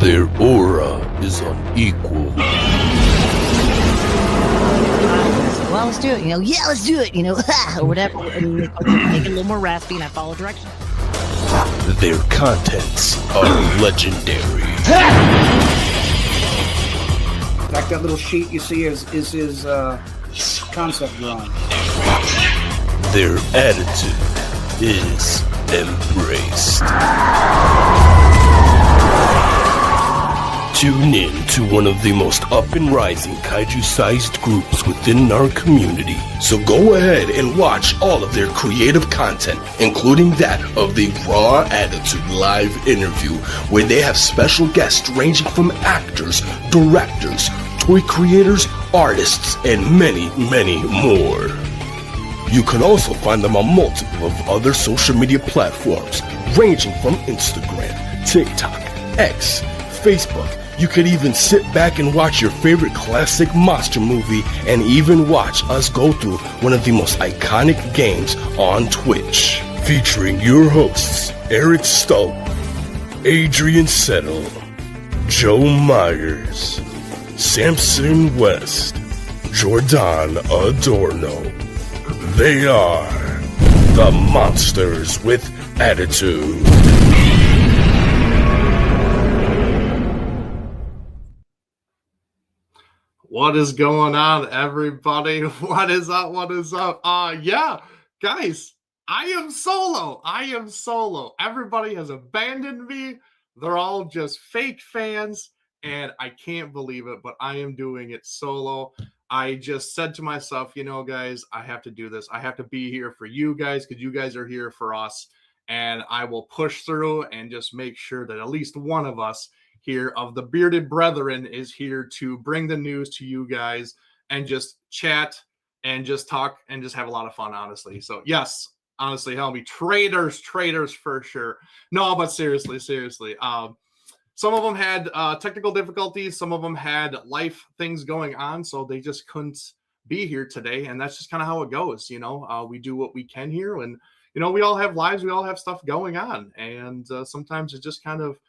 Their aura is unequal. Well, let's do it. Yeah, let's do it. Or whatever. And make it a little more raspy, and I follow directions. Their contents are legendary. In fact, that little sheet you see is his concept drawing. Their attitude is embraced. Tune in to one of the most up-and-rising kaiju-sized groups within our community. So go ahead and watch all of their creative content, including that of the Raw Attitude live interview, where they have special guests ranging from actors, directors, toy creators, artists, and many, many more. You can also find them on multiple of other social media platforms, ranging from Instagram, TikTok, X, Facebook. You could even sit back and watch your favorite classic monster movie and even watch us go through one of the most iconic games on Twitch. Featuring your hosts, Eric Stowe, Adrian Settle, Joe Myers, Samson West, Jordan Adorno. They are the Monsters with Attitude. What is going on, everybody? What is up? What is up? Yeah, guys, I am solo. Everybody has abandoned me. They're all just fake fans, and I can't believe it, but I am doing it solo. I just said to myself, guys, I have to do this. I have to be here for you guys because you guys are here for us, and I will push through and just make sure that at least one of us here of the bearded brethren is here to bring the news to you guys and just chat and just talk and just have a lot of fun, honestly. So yes, honestly, help me. Traitors for sure. No, but seriously. Some of them had technical difficulties. Some of them had life things going on, so they just couldn't be here today. And that's just kind of how it goes. We do what we can here, and we all have lives. We all have stuff going on, and sometimes it just kind of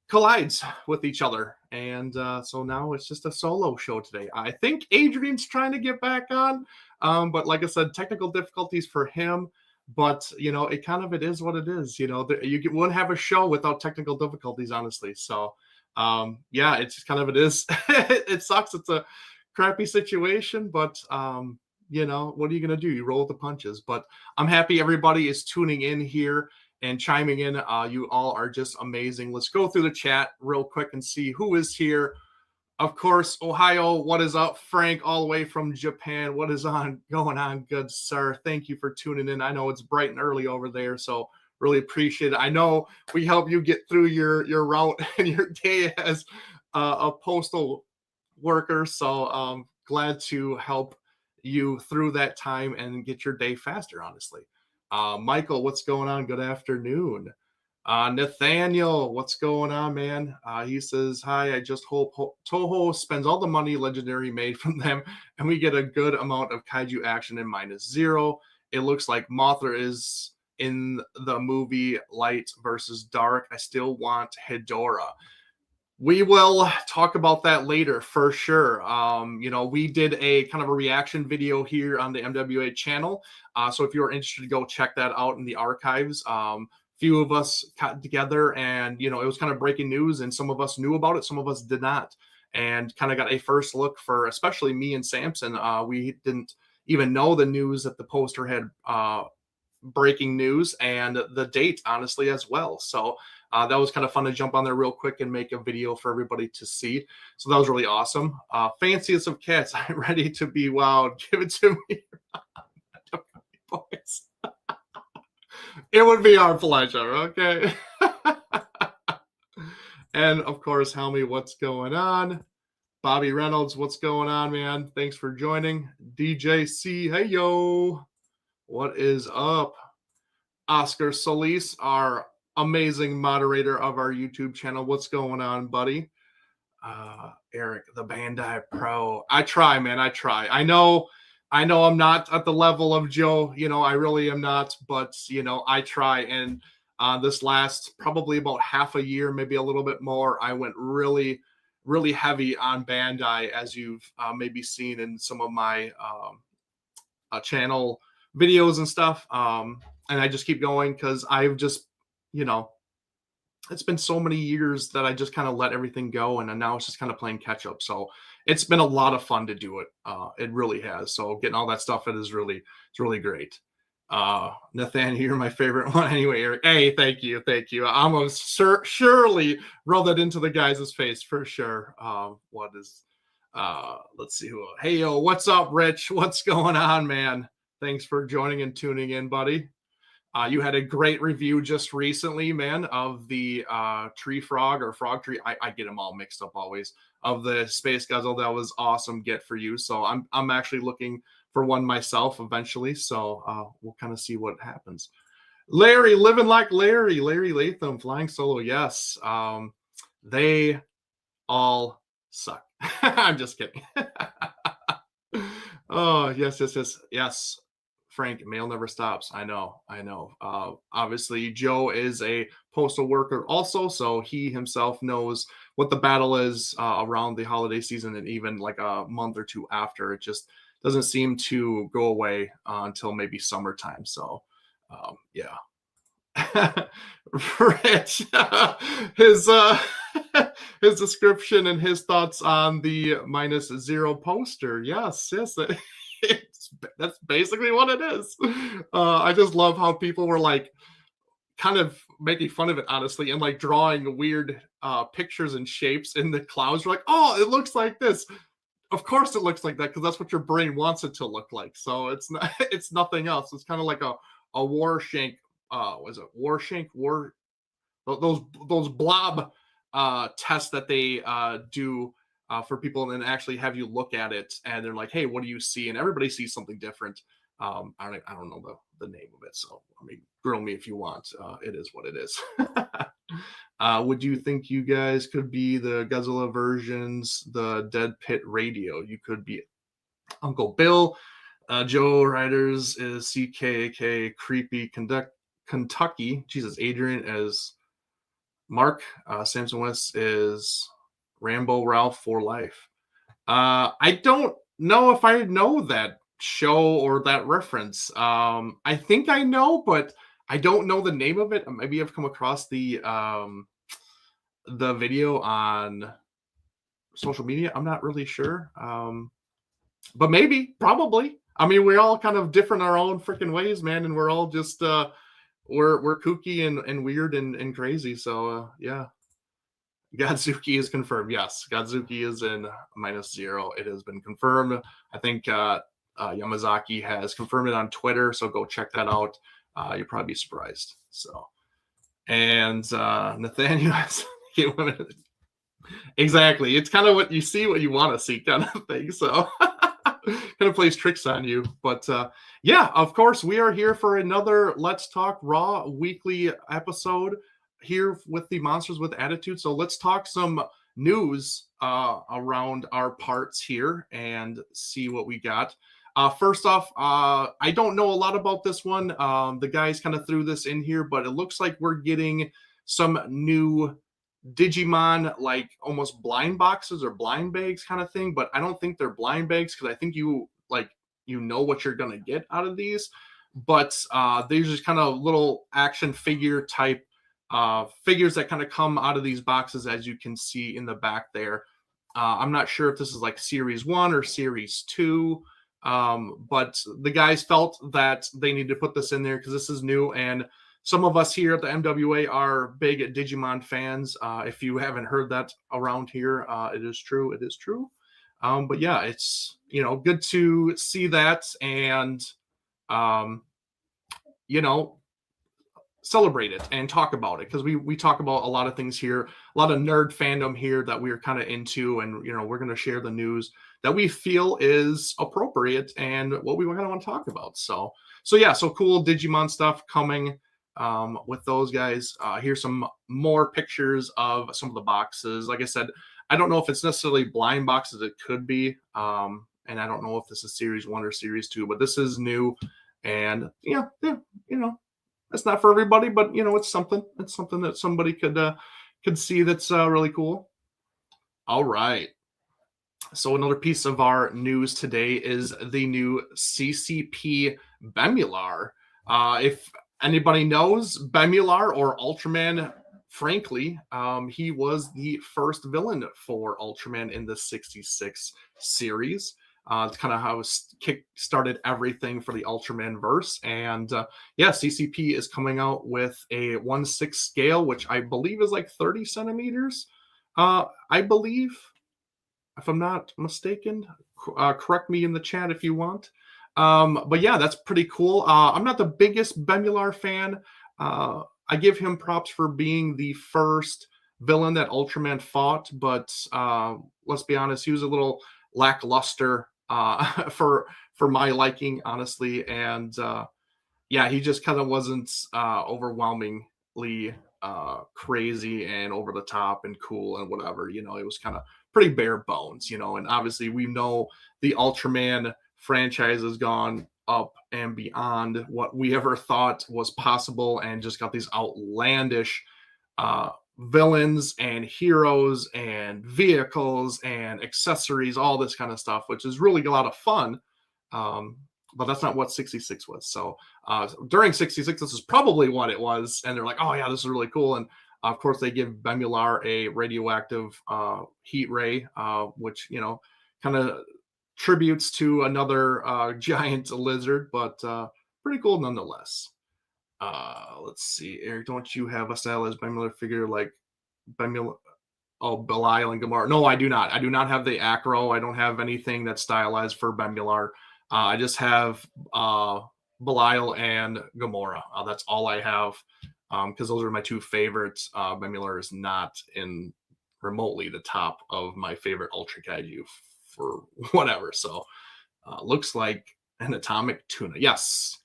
collides with each other, and so now it's just a solo show today. I think Adrian's trying to get back on, but like I said, technical difficulties for him, but it is what it is. You wouldn't have a show without technical difficulties, honestly. So yeah, it's just kind of, it is. It sucks. It's a crappy situation, but what are you gonna do? You roll with the punches. But I'm happy everybody is tuning in here and chiming in. You all are just amazing. Let's go through the chat real quick and see who is here. Of course, Ohio, what is up? Frank, all the way from Japan. What is going on, good sir? Thank you for tuning in. I know it's bright and early over there, so really appreciate it. I know we help you get through your route and your day as a postal worker, so glad to help you through that time and get your day faster, honestly. Michael, what's going on? Good afternoon. Nathaniel, what's going on, man? He says, hi, I just hope Toho spends all the money Legendary made from them and we get a good amount of kaiju action in -0. It looks like Mothra is in the movie Light versus Dark. I still want Hedorah. We will talk about that later for sure. We did a kind of a reaction video here on the MWA channel. So if you're interested, go check that out in the archives. Few of us got together and, it was kind of breaking news, and some of us knew about it. Some of us did not, and kind of got a first look for, especially me and Samson. We didn't even know the news that the poster had breaking news and the date, honestly, as well. So that was kind of fun to jump on there real quick and make a video for everybody to see. So that was really awesome. Fanciest of cats, I'm ready to be wild. Give it to me. Boys. It would be our pleasure, okay? And of course, Helmy, what's going on? Bobby Reynolds, what's going on, man? Thanks for joining. DJC, hey yo. What is up? Oscar Solis, our amazing moderator of our YouTube channel. What's going on, buddy? Eric, the Bandai Pro. I try, man. I try. I know I'm not at the level of Joe. I really am not. But, I try. And This last probably about half a year, maybe a little bit more, I went really, really heavy on Bandai, as you've maybe seen in some of my channel videos and stuff. And I just keep going because I've just, it's been so many years that I just kind of let everything go, and now it's just kind of playing catch up. So it's been a lot of fun to do it. It really has. So getting all that stuff, it's really great. Nathan, you're my favorite one anyway, Eric. Hey, thank you. I'm gonna surely roll that into the guys' face for sure. What is let's see who. Hey, yo, what's up, Rich? What's going on, man? Thanks for joining and tuning in, buddy. You had a great review just recently, man, of the tree frog or frog tree. I get them all mixed up always. Of the Space Godzilla. That was awesome get for you. So I'm actually looking for one myself eventually. So we'll kind of see what happens. Larry, living like Larry Latham, flying solo. Yes. They all suck. I'm just kidding. Oh, yes. Frank, mail never stops. I know. Obviously, Joe is a postal worker also, so he himself knows what the battle is around the holiday season, and even like a month or two after. It just doesn't seem to go away until maybe summertime. So, yeah. Rich, his description and his thoughts on the -0 poster. Yes. That's basically what it is. I just love how people were like kind of making fun of it, honestly, and like drawing weird pictures and shapes in the clouds. We're like, oh, it looks like this. Of course it looks like that, because that's what your brain wants it to look like. So it's not, it's nothing else. It's kind of like a Warshank. Those blob tests that they do for people, and then actually have you look at it, and they're like, hey, what do you see? And everybody sees something different. I don't know the name of it, so I mean, grill me if you want. It is what it is. Would you think you guys could be the Godzilla versions, the Dead Pit Radio? You could be Uncle Bill. Joe Riders is CKK Creepy Kentucky. Jesus, Adrian as Mark. Samson West is Rambo Ralph for life. I don't know if I know that show or that reference. I think I know, but I don't know the name of it. Maybe I've come across the video on social media. I'm not really sure. But maybe, probably. I mean, we're all kind of different in our own freaking ways, man, and we're all just we're kooky and weird and crazy. So yeah. Godzuki is confirmed. Yes, Godzuki is in -0. It has been confirmed. I think Yamazaki has confirmed it on Twitter, so go check that out. You'll probably be surprised. So, and Nathaniel has exactly. It's kind of what you see, what you want to see, kind of thing. So, kind of plays tricks on you. But yeah, of course, we are here for another Let's Talk Raw weekly episode here with the Monsters with Attitude. So let's talk some news around our parts here and see what we got. First off, I don't know a lot about this one. The guys kind of threw this in here, but it looks like we're getting some new Digimon, like almost blind boxes or blind bags kind of thing, but I don't think they're blind bags, because I think you know what you're going to get out of these. But these are just kind of little action figure type figures that kind of come out of these boxes, as you can see in the back there. I'm not sure if this is like Series 1 or Series 2, but the guys felt that they need to put this in there because this is new, and some of us here at the MWA are big Digimon fans. If you haven't heard that around here, it is true. But yeah, it's, good to see that, and celebrate it and talk about it, because we talk about a lot of things here, a lot of nerd fandom here that we're kind of into, and we're going to share the news that we feel is appropriate and what we kind of want to talk about. So yeah, so cool Digimon stuff coming with those guys. Here's some more pictures of some of the boxes. Like I said, I don't know if it's necessarily blind boxes. It could be, and I don't know if this is Series 1 or Series 2, but this is new, and yeah, it's not for everybody, but it's something. It's something that somebody could see that's really cool. All right. So another piece of our news today is the new CCP Bemular. If anybody knows Bemular or Ultraman, frankly, he was the first villain for Ultraman in the 66 series. It's kind of how kick started everything for the Ultraman verse. And yeah, CCP is coming out with a 1/6 scale, which I believe is like 30 centimeters. I believe, if I'm not mistaken. Correct me in the chat if you want. But yeah, that's pretty cool. I'm not the biggest Bemular fan. I give him props for being the first villain that Ultraman fought, but let's be honest, he was a little lackluster for my liking, honestly. And yeah, he just kind of wasn't overwhelmingly crazy and over the top and cool and whatever. It was kind of pretty bare bones, and obviously we know the Ultraman franchise has gone up and beyond what we ever thought was possible and just got these outlandish villains and heroes and vehicles and accessories, all this kind of stuff, which is really a lot of fun. But that's not what 66 was. So during 66, this is probably what it was. And they're like, oh, yeah, this is really cool. And of course, they give Bemular a radioactive heat ray, which, kind of tributes to another giant lizard, but pretty cool nonetheless. Let's see, Eric, don't you have a stylized Bemular figure like Bemular? Oh, Belial and Gamora. No, I do not. I do not have the Acro. I don't have anything that's stylized for Bemular. I just have Belial and Gamora. That's all I have, because those are my two favorites. Bemular is not in remotely the top of my favorite Ultra Kaiju for whatever. So looks like an atomic tuna. Yes,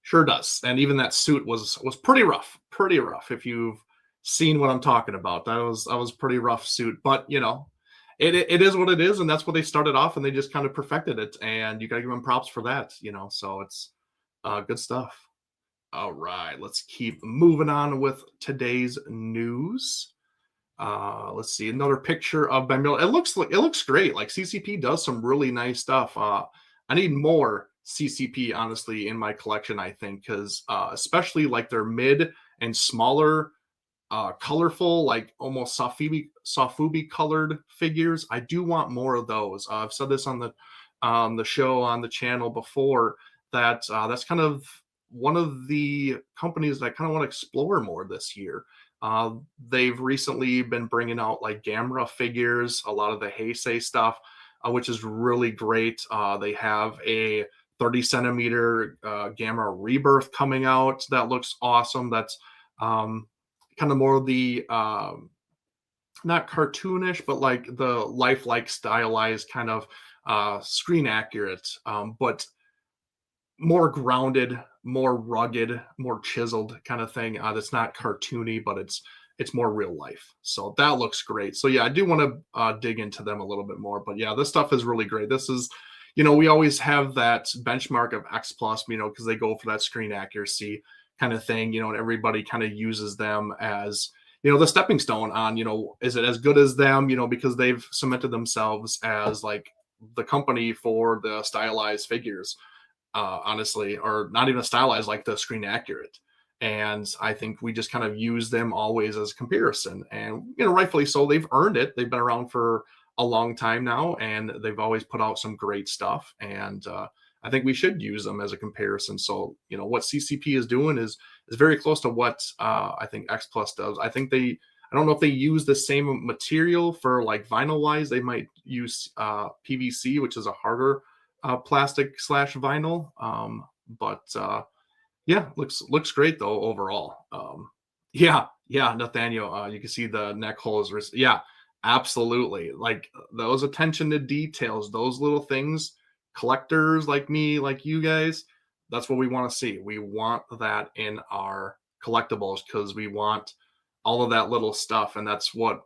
sure does. And even that suit was pretty rough. Pretty rough. If you've seen what I'm talking about, that was pretty rough suit. But it is what it is, and that's what they started off, and they just kind of perfected it. And you gotta give them props for that. So it's good stuff. All right, let's keep moving on with today's news. Let's see, another picture of Bemular. It looks great. Like CCP does some really nice stuff. I need more CCP, honestly, in my collection, I think, because especially like their mid and smaller, colorful, like almost Sofubi colored figures. I do want more of those. I've said this on the show on the channel before, that that's kind of one of the companies that I kind of want to explore more this year. They've recently been bringing out like Gamera figures, a lot of the Heisei stuff, which is really great. They have a 30 centimeter Gamera Rebirth coming out that looks awesome. That's kind of more of the not cartoonish, but like the lifelike stylized kind of screen accurate, but more grounded, more rugged, more chiseled kind of thing. That's not cartoony, but it's more real life. So that looks great. So yeah, I do want to dig into them a little bit more. But yeah, this stuff is really great. This is, we always have that benchmark of X Plus, because they go for that screen accuracy kind of thing, and everybody kind of uses them as, the stepping stone on, is it as good as them, because they've cemented themselves as like the company for the stylized figures. Honestly, or not even stylized, like the screen accurate. And I think we just kind of use them always as comparison, and rightfully so. They've earned it. They've been around for a long time now, and they've always put out some great stuff. And I think we should use them as a comparison. So what CCP is doing is very close to what I think X Plus does. I don't know if they use the same material for like vinyl wise. They might use PVC, which is a harder plastic / vinyl, but yeah, looks great though overall. Yeah, Nathaniel, you can see the neck holes. Yeah, absolutely. Like those attention to details, those little things, collectors like me, like you guys, that's what we want to see. We want that in our collectibles because we want all of that little stuff, and that's what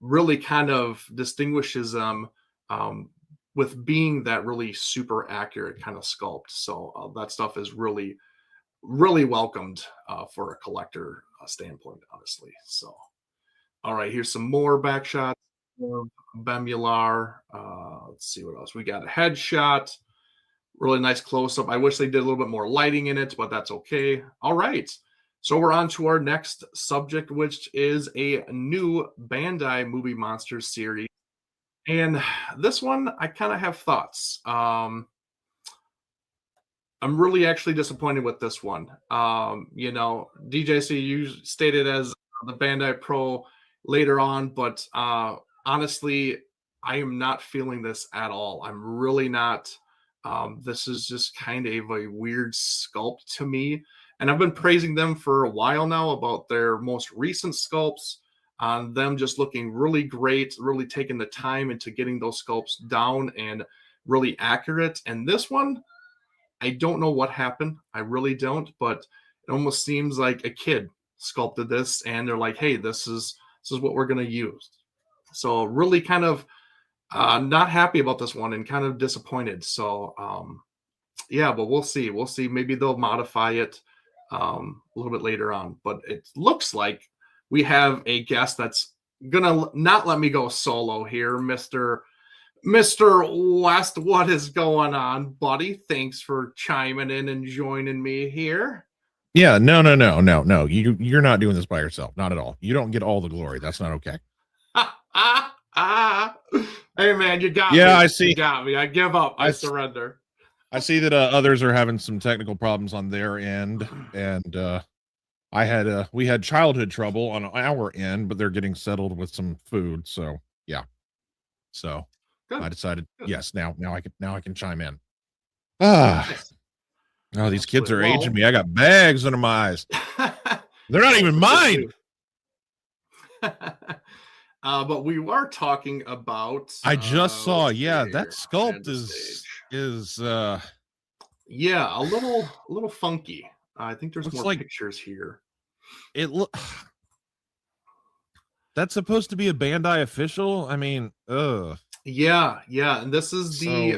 really kind of distinguishes them with being that really super accurate kind of sculpt. So that stuff is really really welcomed for a collector standpoint, honestly. So, all right, here's some more back shots of Bemular. Let's see what else we got. A headshot, really nice close up. I wish they did a little bit more lighting in it, but that's okay. All right. So we're on to our next subject, which is a new Bandai Movie Monsters series. And this one, I kind of have thoughts. I'm really actually disappointed with this one. DJC, you stated as the Bandai Pro later on, but honestly, I am not feeling this at all. I'm really not. This is just kind of a weird sculpt to me. And I've been praising them for a while now about their most recent sculpts, on them just looking really great, really taking the time into getting those sculpts down and really accurate. And this one, I don't know what happened. I really don't, but it almost seems like a kid sculpted this and they're like, hey, this is what we're going to use. So really kind of not happy about this one and kind of disappointed. So yeah, but we'll see. We'll see. Maybe they'll modify it a little bit later on. But it looks like we have a guest that's gonna not let me go solo here, Mr. West. What is going on, buddy? Thanks for chiming in and joining me here. Yeah, no. You're not doing this by yourself. Not at all. You don't get all the glory. That's not okay. Hey man, you got me. Yeah, I see. You got me. I give up. I surrender. I see that others are having some technical problems on their end, and we had childhood trouble on our end, but they're getting settled with some food. So yeah. So good. I decided, yes, now I can chime in. Oh, these kids are aging me. I got bags under my eyes. They're not even mine. But we were talking about. I just saw. Yeah, that sculpt is yeah, a little funky. I think there's more like pictures here. That's supposed to be a Bandai official. I mean, Yeah, and this is the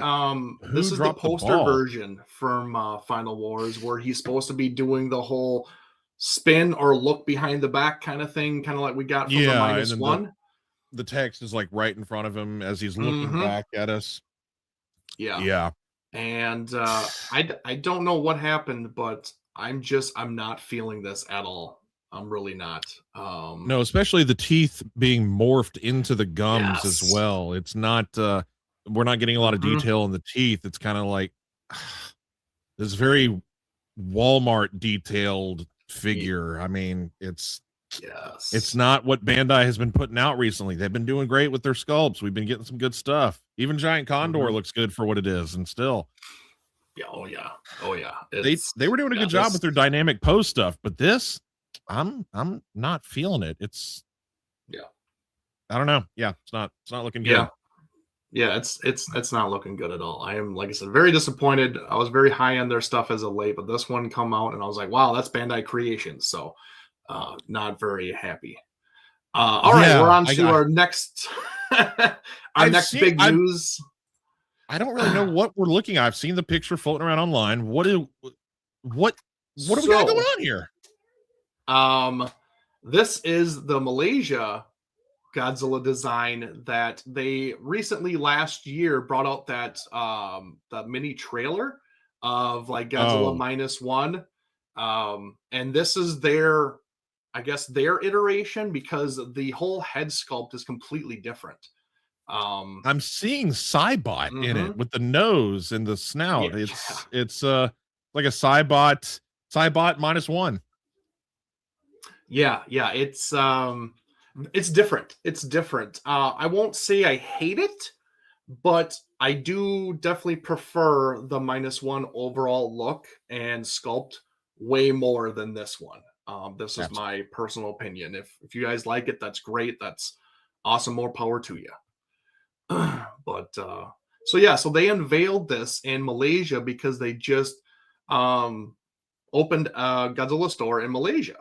poster version from Final Wars, where he's supposed to be doing the whole spin or look behind the back kind of thing, kind of like we got from the -1. The text is like right in front of him as he's looking back at us. Yeah. And I don't know what happened, but I'm not feeling this at all. I'm really not. No, especially the teeth being morphed into the gums as well. It's not we're not getting a lot of detail in the teeth. It's kind of like this very Walmart detailed figure. I mean, it's not what Bandai has been putting out recently. They've been doing great with their sculpts. We've been getting some good stuff. Even Giant Condor looks good for what it is, and still. Yeah, oh yeah. They were doing a good job with their dynamic pose stuff, but this, I'm not feeling it. It's I don't know. Yeah, it's not looking good. Yeah, it's not looking good at all. I am, like I said, very disappointed. I was very high on their stuff as of late, but this one come out and I was like, wow, that's Bandai Creations. So not very happy. All right, we're on to our next big news. I don't really know what we're looking at. I've seen the picture floating around online. What do we got going on here? This is the Malaysia Godzilla design that they recently last year brought out that the mini trailer of like Godzilla -1. And this is their iteration, because the whole head sculpt is completely different. I'm seeing Cybot in it with the nose and the snout. It's like a Cybot -1. Yeah, it's different. It's different. I won't say I hate it, but I do definitely prefer the -1 overall look and sculpt way more than this one. This is my personal opinion. If you guys like it, that's great. That's awesome. More power to you. But so they unveiled this in Malaysia because they just opened a Godzilla store in Malaysia.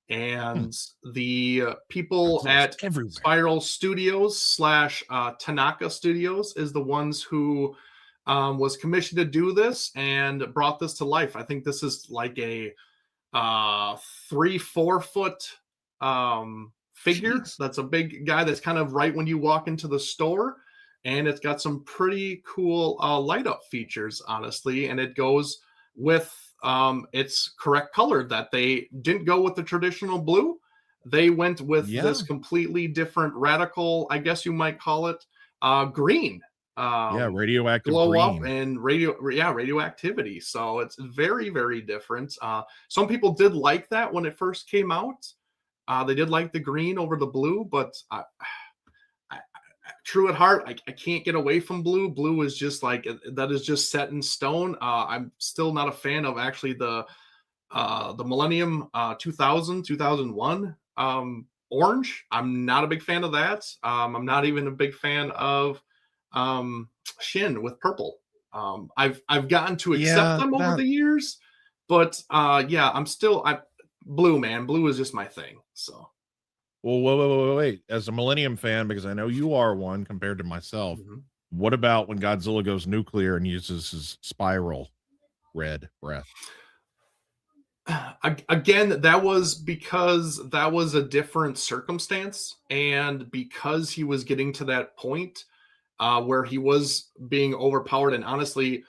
And the people at Spiral Studios / Tanaka Studios is the ones who was commissioned to do this and brought this to life. I think this is like a 3-4 foot figure. Jeez. That's a big guy. That's kind of right when you walk into the store, and it's got some pretty cool light up features, honestly. And it goes with its correct color. That they didn't go with the traditional blue. They went with this completely different, radical, I guess you might call it, green. Radioactive glow green. up and radioactivity. So it's very, very different. Some people did like that when it first came out. They did like the green over the blue, but true at heart, I can't get away from blue. Blue is just like, that is just set in stone. I'm still not a fan of actually the Millennium 2001 orange. I'm not a big fan of that. I'm not even a big fan of Shin with purple. I've gotten to accept them over the years, but I'm still blue, man. Blue is just my thing. So well, wait. As a Millennium fan, because I know you are one compared to myself, what about when Godzilla goes nuclear and uses his spiral red breath? Again, that was because that was a different circumstance, and because he was getting to that point where he was being overpowered, and honestly,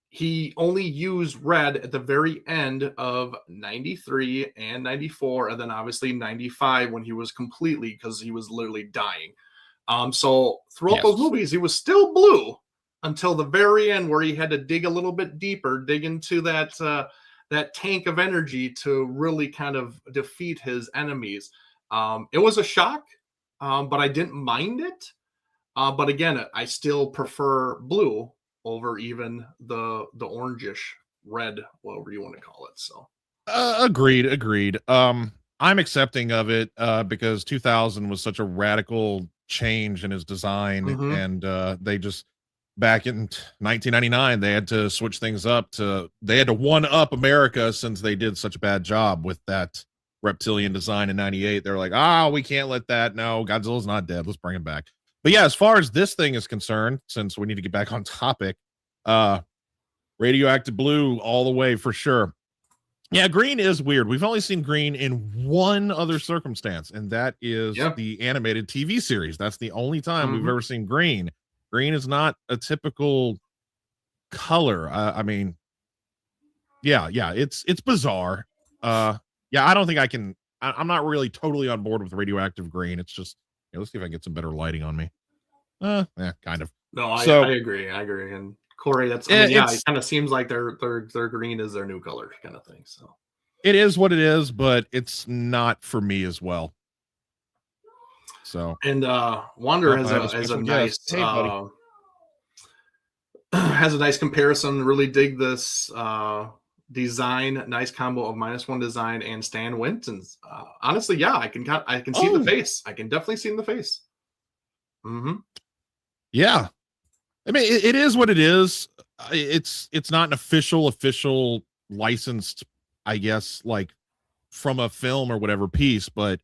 he only used red at the very end of 93 and 94, and then obviously 95 when he was completely, because he was literally dying. So throughout those movies, he was still blue until the very end, where he had to dig a little bit deeper, dig into that tank of energy to really kind of defeat his enemies. It was a shock, but I didn't mind it. But again, I still prefer blue over even the orangish red, whatever you want to call it. So agreed. I'm accepting of it because 2000 was such a radical change in his design, and they just, back in 1999, they had to switch things up they had to one up America, since they did such a bad job with that reptilian design in 98. They're like, we can't let that. No, Godzilla's not dead. Let's bring him back. But yeah, as far as this thing is concerned, since we need to get back on topic, radioactive blue all the way for sure. Yeah, green is weird. We've only seen green in one other circumstance, and that is the animated TV series. That's the only time we've ever seen green. Green is not a typical color. I mean, it's bizarre. I don't think I can. I'm not really totally on board with radioactive green. It's just, let's see if I can get some better lighting on me. Kind of. No, I agree. And Corey, that's it kind of seems like their green is their new color kind of thing. So it is what it is, but it's not for me as well. So, and Wander has a nice has a nice comparison. Really dig this design. Nice combo of -1 design and Stan Winston's. Honestly, I can see the face. I can definitely see in the face. Yeah, I mean, it is what it is. It's not an official licensed, I guess, like from a film or whatever piece, but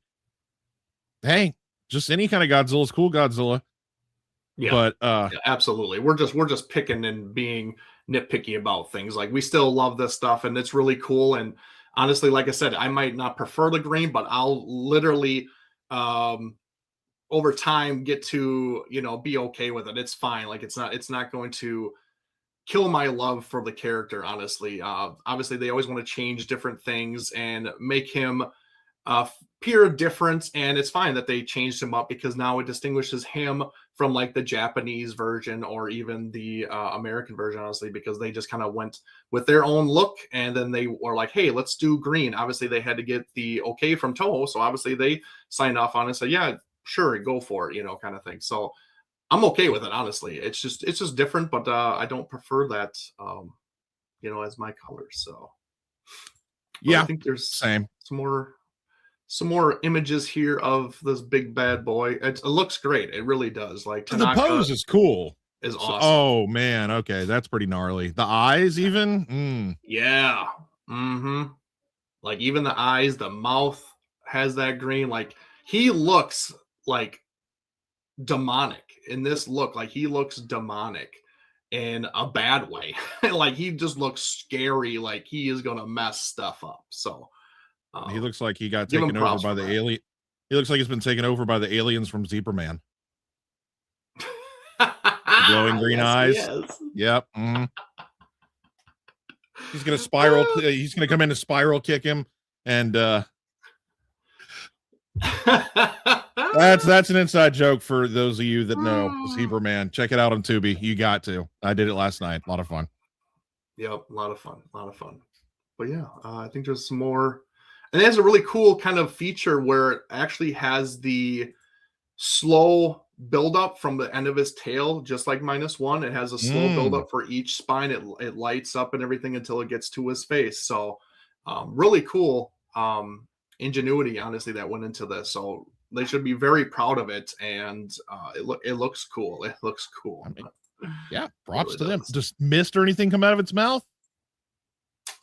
hey, just any kind of Godzilla is cool. Godzilla. Yeah, but absolutely. We're just picking and being nitpicky about things. Like, we still love this stuff, and it's really cool. And honestly, like I said, I might not prefer the green, but I'll literally over time get to be okay with it. It's fine. Like, it's not going to kill my love for the character, honestly. Obviously, they always want to change different things and make him appear different, and it's fine that they changed him up, because now it distinguishes him from like the Japanese version or even the American version, honestly, because they just kind of went with their own look, and then they were like, hey, let's do green. Obviously, they had to get the okay from Toho, so obviously they signed off on it, so yeah, sure, go for it, kind of thing. So I'm okay with it, honestly. It's just different, but I don't prefer that as my color. So but I think there's some more images here of this big bad boy. It looks great. It really does. Like, Tanaka, the pose is cool. Is awesome. Oh man, okay, that's pretty gnarly. The eyes, even. Yeah. Like, even the eyes, the mouth has that green. Like, he looks like demonic in this look. Like, he looks demonic. in a bad way. Like he just looks scary, like he is gonna mess stuff up. So He looks like he got give him taken over props by for the that. alien. He looks like he's been taken over by the aliens from Zebra Man. Glowing green Yes, he eyes. is. Yep. He's gonna spiral. He's gonna come in and spiral kick him, and that's an inside joke for those of you that know Zebra Man. Check it out on Tubi. You got to. I did it last night. A lot of fun. Yep, a lot of fun. But yeah, I think there's some more, and it has a really cool kind of feature where it actually has the slow buildup from the end of his tail, just like -1. It has a slow buildup for each spine. It lights up and everything until it gets to his face. So really cool ingenuity, honestly, that went into this. So they should be very proud of it, and it looks cool. It looks cool. I mean, yeah, props really to them. does. Just mist or anything come out of its mouth?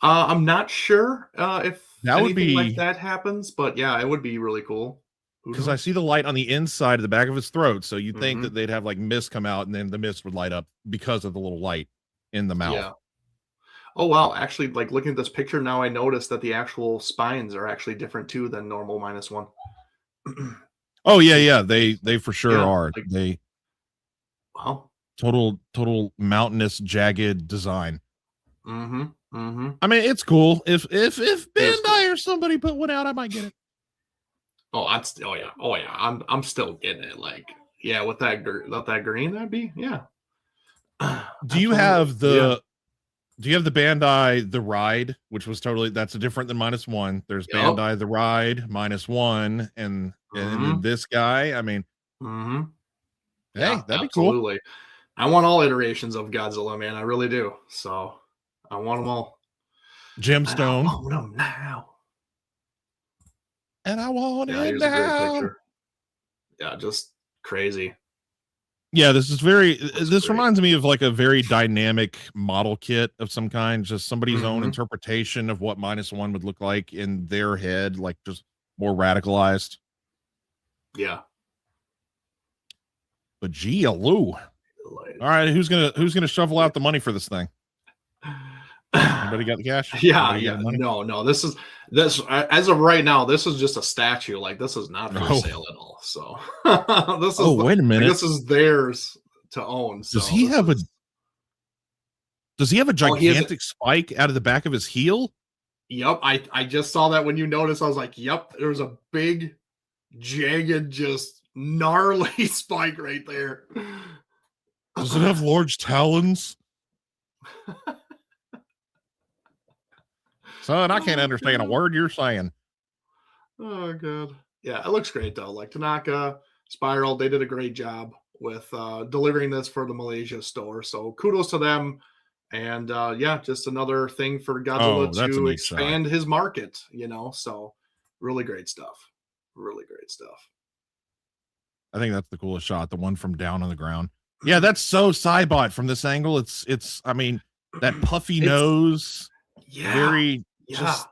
I'm not sure if That would anything like be- that happens, but yeah, it would be really cool. Who Because I knows? see the light on the inside of the back of his throat, so you'd think Mhm. that they'd have like mist come out, and then the mist would light up because of the little light in the mouth. Yeah. Oh wow, actually, like looking at this picture now, I noticed that the actual spines are actually different too than normal -1. Oh yeah. They for sure Yeah, are. like- They Wow. total mountainous, jagged design. Mm-hmm. I mean, it's cool. If is Bandai or somebody put one out, I might get it. Oh, oh yeah. I'm still getting it. Like, yeah, with that green, that'd be yeah. Do you have the Bandai the Ride, which was that's different than -1? There's Yep. Bandai the Ride -1, and then this guy. I mean, Mm-hmm. hey, Yeah, that'd be cool. absolutely. I want all iterations of Godzilla, man. I really do. So I want them all. Gemstone. I want them now. And I want Yeah, it here's a great now. picture. Yeah, just crazy. Yeah, this is very. This great. reminds me of like a very dynamic model kit of some kind. Just somebody's own Mhm. interpretation of what -1 would look like in their head, like just more radicalized. Yeah. But gee, Lou. All right, who's gonna shovel out the money for this thing? Anybody got the cash? Yeah, Anybody got yeah. the money? No. This as of right now, this is just a statue. Like this is not for Oh. sale at all. So this is Wait a minute. This is theirs to own. So Does he have a Oh, he has gigantic spike out of the back of his heel? Yep, I just saw that when you noticed. I was like, yep, there's a big, jagged, just gnarly spike right there. Does it have large talons? Son, I can't understand a word you're saying. Oh god. Yeah, it looks great though. Like Tanaka, Spiral, they did a great job with delivering this for the Malaysia store. So kudos to them. And yeah, just another thing for Godzilla that's a to neat expand his market, So really great stuff. Really great stuff. I think that's the coolest shot, the one from down on the ground. Yeah, that's so Cybot from this angle. It's I mean, that puffy nose. Yeah. Very Yeah. just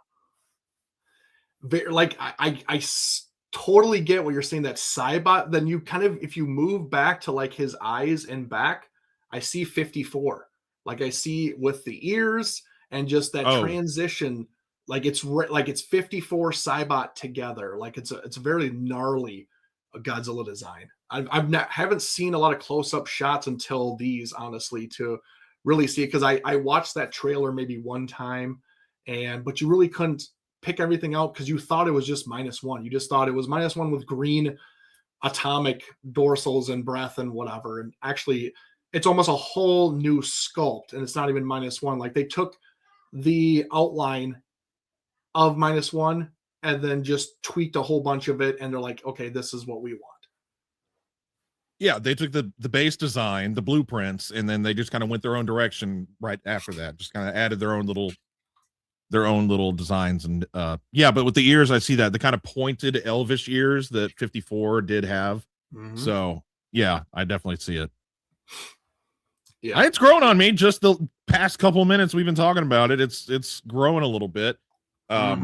Like I totally get what you're saying. That Cybot, then you kind of, if you move back to like his eyes and back, I see 54. Like I see with the ears and just that transition, like it's 54 Cybot together. Like it's a very gnarly Godzilla design. Haven't seen a lot of close-up shots until these, honestly, to really see it, because I watched that trailer maybe one time, but you really couldn't pick everything out because you thought it was just -1. You just thought it was -1 with green atomic dorsals and breath and whatever. And actually, it's almost a whole new sculpt, and it's not even -1. Like they took the outline of -1 and then just tweaked a whole bunch of it, and they're like, okay, this is what we want. Yeah, they took the base design, the blueprints, and then they just kind of went their own direction right after that. Just kind of added their own little designs. And yeah, but with the ears, I see that the kind of pointed elvish ears that 54 did have. Mm-hmm. So yeah, I definitely see it. Yeah, it's grown on me just the past couple minutes we've been talking about it. It's growing a little bit. I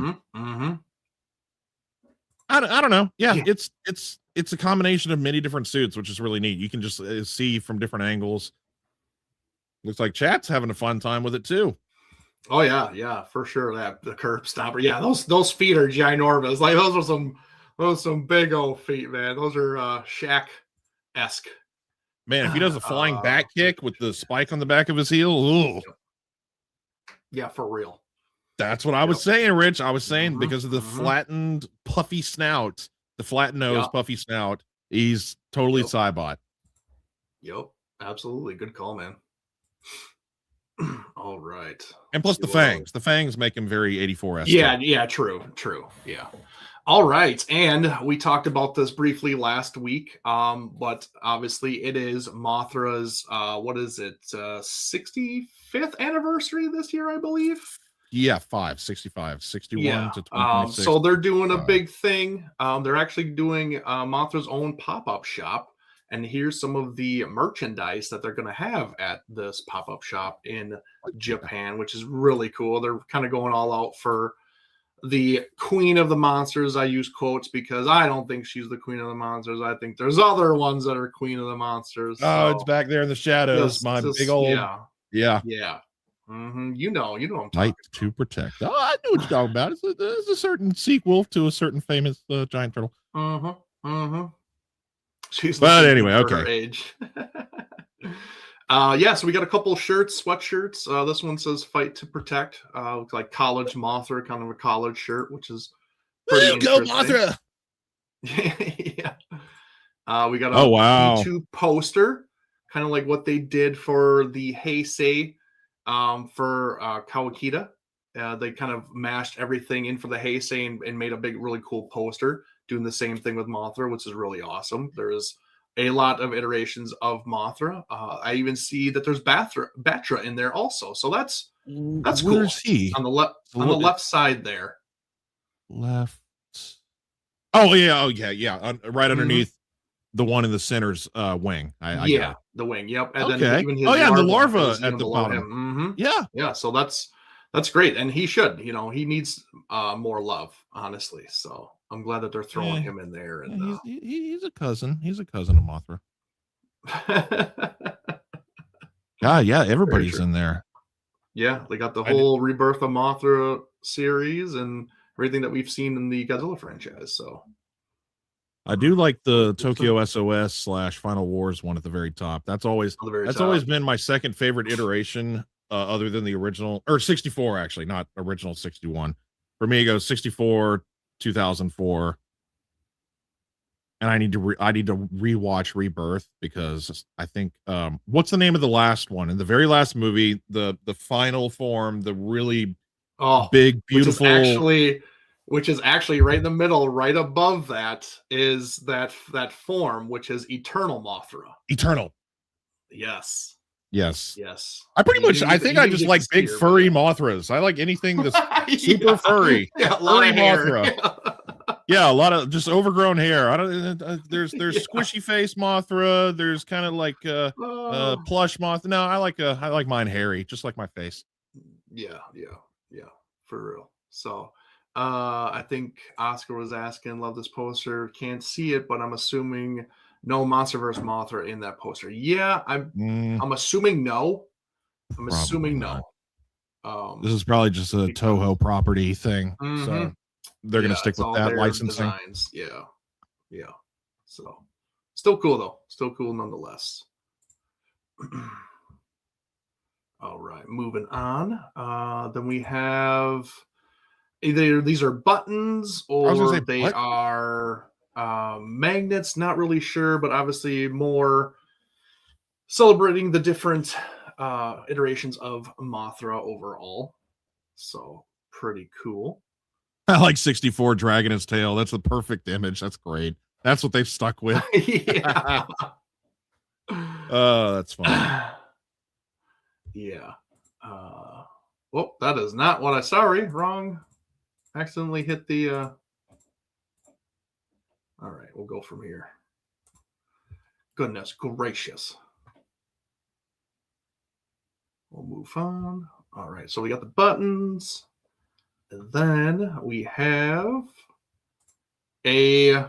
don't know. Yeah, it's a combination of many different suits, which is really neat. You can just see from different angles. Looks like chat's having a fun time with it too. Oh yeah, for sure. That the curb stopper. Yeah, those feet are ginormous. Like those are some big old feet, man. Those are Shaq-esque. Man, if he does a flying back kick with the spike on the back of his heel, ooh. Yeah, for real. That's what I was saying, Rich. I was saying because of the flattened, puffy snout, the flat nose, puffy snout, he's totally Cybot. Yep, absolutely. Good call, man. All right. And plus the fangs. The fangs make him very 84-esque. Yeah, true. Yeah. All right. And we talked about this briefly last week. But obviously it is Mothra's 65th anniversary this year, I believe. Yeah, 65, 61 to 2026. So they're doing a big thing. They're actually doing Mothra's own pop-up shop. And here's some of the merchandise that they're going to have at this pop-up shop in Japan, which is really cool. They're kind of going all out for the queen of the monsters. I use quotes because I don't think she's the queen of the monsters. I think there's other ones that are queen of the monsters. Oh, it's back there in the shadows. Big old. Yeah. Mm-hmm. You know what I'm talking Light to protect. Oh, I knew what you're talking about. It's a certain sequel to a certain famous giant turtle. But anyway, okay. Age. So we got a couple shirts, sweatshirts. This one says "Fight to Protect." Looks like college Mothra, kind of a college shirt, which is pretty go Mothra. Yeah. We got a V2 poster, kind of like what they did for the Heisei for Kawakita. They kind of mashed everything in for the Heisei and made a big, really cool poster. Doing the same thing with Mothra, which is really awesome. There's a lot of iterations of Mothra. I even see that there's Batra in there also. So that's cool. Where's he? On the left side there. Left. Oh yeah. Right underneath the one in the center's wing. I the wing. Yep. And then even his and the larva at the bottom. Yeah. So that's great, and he should. He needs more love, honestly. So I'm glad that they're throwing him in there. And he's a cousin. He's a cousin of Mothra. Everybody's in there. Yeah, they got the whole Rebirth of Mothra series and everything that we've seen in the Godzilla franchise. So I do like the Tokyo SOS / Final Wars one at the very top. That's always been my second favorite iteration, other than the original, or 64 actually, not original 61. For me, it goes 64, 2004, and I need to rewatch Rebirth because I think what's the name of the last one? In the very last movie, the final form, the really big, beautiful, which is actually right in the middle, right above that is that form, which is Eternal Mothra. Eternal. Yes. I pretty much. I think I just like big furry Mothras. I like anything that's super furry. Yeah, a lot of Mothra. Yeah, a lot of just overgrown hair. I don't. There's squishy face Mothra. There's kind of like plush Mothra. No, I like mine hairy, just like my face. Yeah, for real. So, I think Oscar was asking, love this poster. Can't see it, but I'm assuming no Monsterverse Mothra in that poster. Yeah, I'm assuming no. Assuming no. This is probably just a Toho property thing. So they're going to stick with that licensing. Designs. Yeah. So still cool though. Still cool nonetheless. All right, moving on. Then we have either these are buttons or they are magnets. Not really sure, but obviously more celebrating the different iterations of Mothra overall. So pretty cool. I like 64 dragging its tail. That's the perfect image. That's great. That's what they've stuck with. Yeah. Oh, that's fun. Yeah. That is not what sorry, wrong. Accidentally hit the all right, we'll go from here. Goodness gracious. We'll move on. All right, so we got the buttons. And then we have a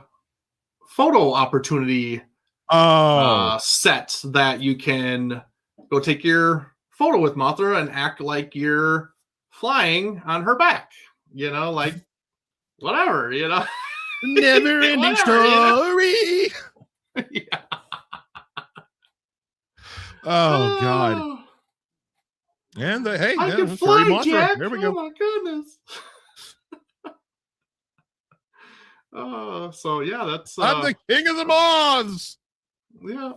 photo opportunity set that you can go take your photo with Mothra and act like you're flying on her back. You know, like whatever. You know, Never ending story. Yeah. Oh God. And hey, I can furry fly, Mothra. Jack. There we Oh go. my goodness. Oh, so yeah, that's I'm the king of the moths. yeah.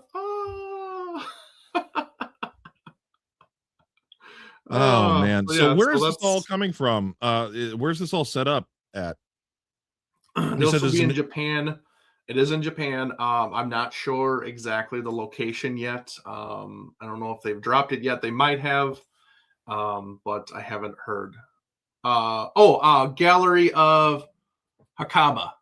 Oh man. So yeah, where is that's this all coming from? Where's this all set up at? this will be in Japan. It is in Japan. I'm not sure exactly the location yet. I don't know if they've dropped it yet. They might have, but I haven't heard. Gallery of Hakaba.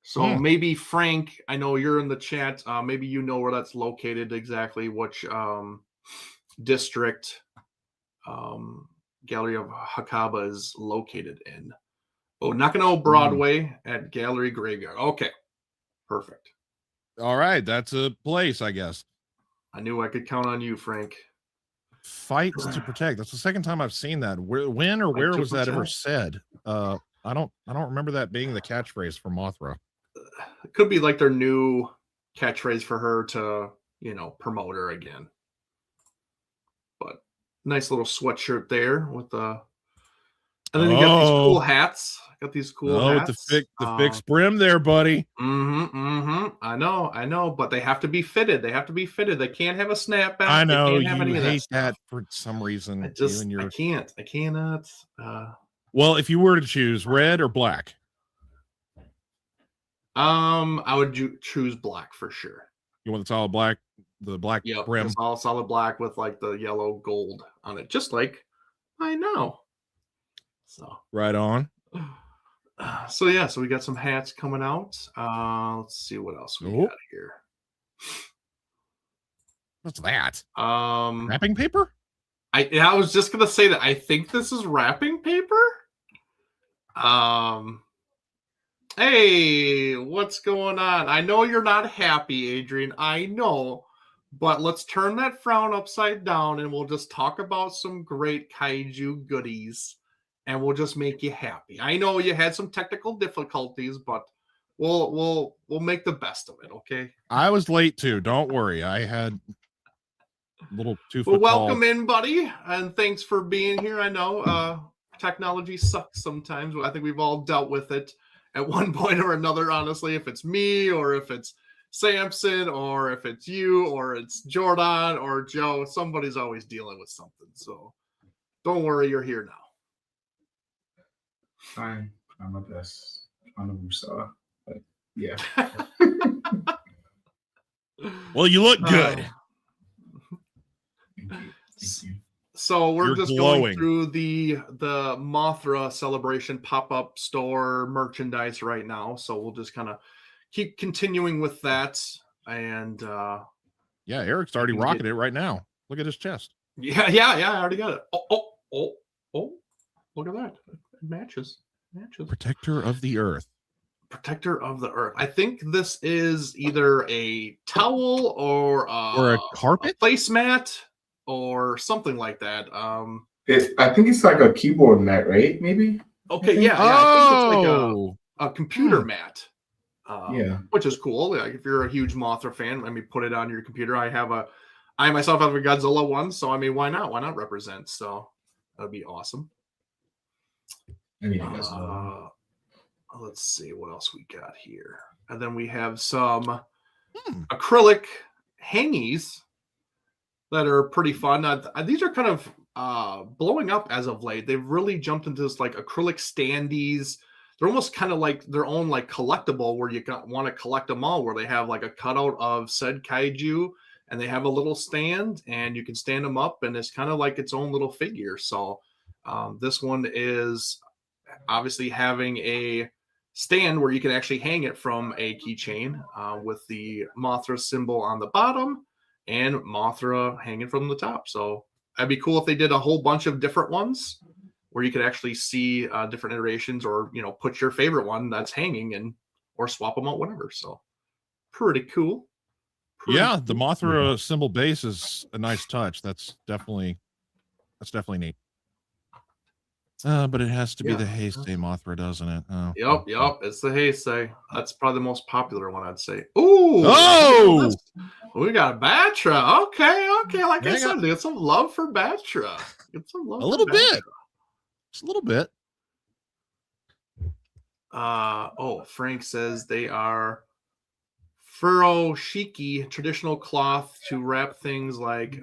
So maybe Frank, I know you're in the chat. Maybe you know where that's located exactly, which district Gallery of Hakaba is located in. Oh, Nakano Broadway at Gallery Graveyard. Okay, perfect. All right, that's a place, I guess. I knew I could count on you, Frank. Fight to protect. That's the second time I've seen that. When or where was that ever said? I don't remember that being the catchphrase for Mothra. It could be like their new catchphrase for her to, promote her again. But nice little sweatshirt there with the. And then you got these cool hats. Got these cool hats. With the fixed brim there, buddy. I know, but they have to be fitted. They can't have a snapback. I know you hate that for some reason. I cannot. Well, if you were to choose red or black, I would choose black for sure. You want the solid black, the black brim, all solid black with like the yellow gold on it, just like I know. So right on. So we got some hats coming out. Let's see what else we got here. What's that? Wrapping paper? I was just gonna say that I think this is wrapping paper. Hey, what's going on? I know you're not happy, Adrian. I know, but let's turn that frown upside down and we'll just talk about some great kaiju goodies. And we'll just make you happy. I know you had some technical difficulties, but we'll make the best of it, okay? I was late too. Don't worry. I had a little too. Well, welcome in, buddy, and thanks for being here. I know technology sucks sometimes. I think we've all dealt with it at one point or another. Honestly, if it's me or if it's Samson or if it's you or it's Jordan or Joe, somebody's always dealing with something. So don't worry, you're here now. Fine, I'm my best. On the Wusa, but yeah. Well, you look good. Thank you. So we're just going through the Mothra celebration pop-up store merchandise right now. So we'll just kind of keep continuing with that. And yeah, Eric's already rocking it right now. Look at his chest. Yeah, I already got it. Oh, look at that. Matches. Protector of the Earth. I think this is either a towel or a carpet, a placemat, or something like that. I think it's like a keyboard mat, right? Maybe. Okay, yeah. I think it's like a computer mat. Which is cool. Like if you're a huge Mothra fan, put it on your computer. I myself have a Godzilla one, so why not? Why not represent? So that'd be awesome. Let's see what else we got here. And then we have some acrylic hangies that are pretty fun. These are kind of blowing up as of late. They've really jumped into this like acrylic standees. They're almost kind of like their own like collectible where you want to collect them all, where they have like a cutout of said kaiju and they have a little stand and you can stand them up and it's kind of like its own little figure. So this one is obviously having a stand where you can actually hang it from a keychain with the Mothra symbol on the bottom and Mothra hanging from the top. So that'd be cool if they did a whole bunch of different ones where you could actually see different iterations or, put your favorite one that's hanging or swap them out, whatever. So pretty cool. Yeah, the Mothra symbol base is a nice touch. That's definitely neat. But it has to be the Heisei Mothra, doesn't it? Oh. Yep. It's the Heisei. That's probably the most popular one, I'd say. Ooh! Oh! We got Batra. Okay. Like I said, get some love for Batra. Get some love. A little bit. Just a little bit. Frank says they are furoshiki, traditional cloth to wrap things like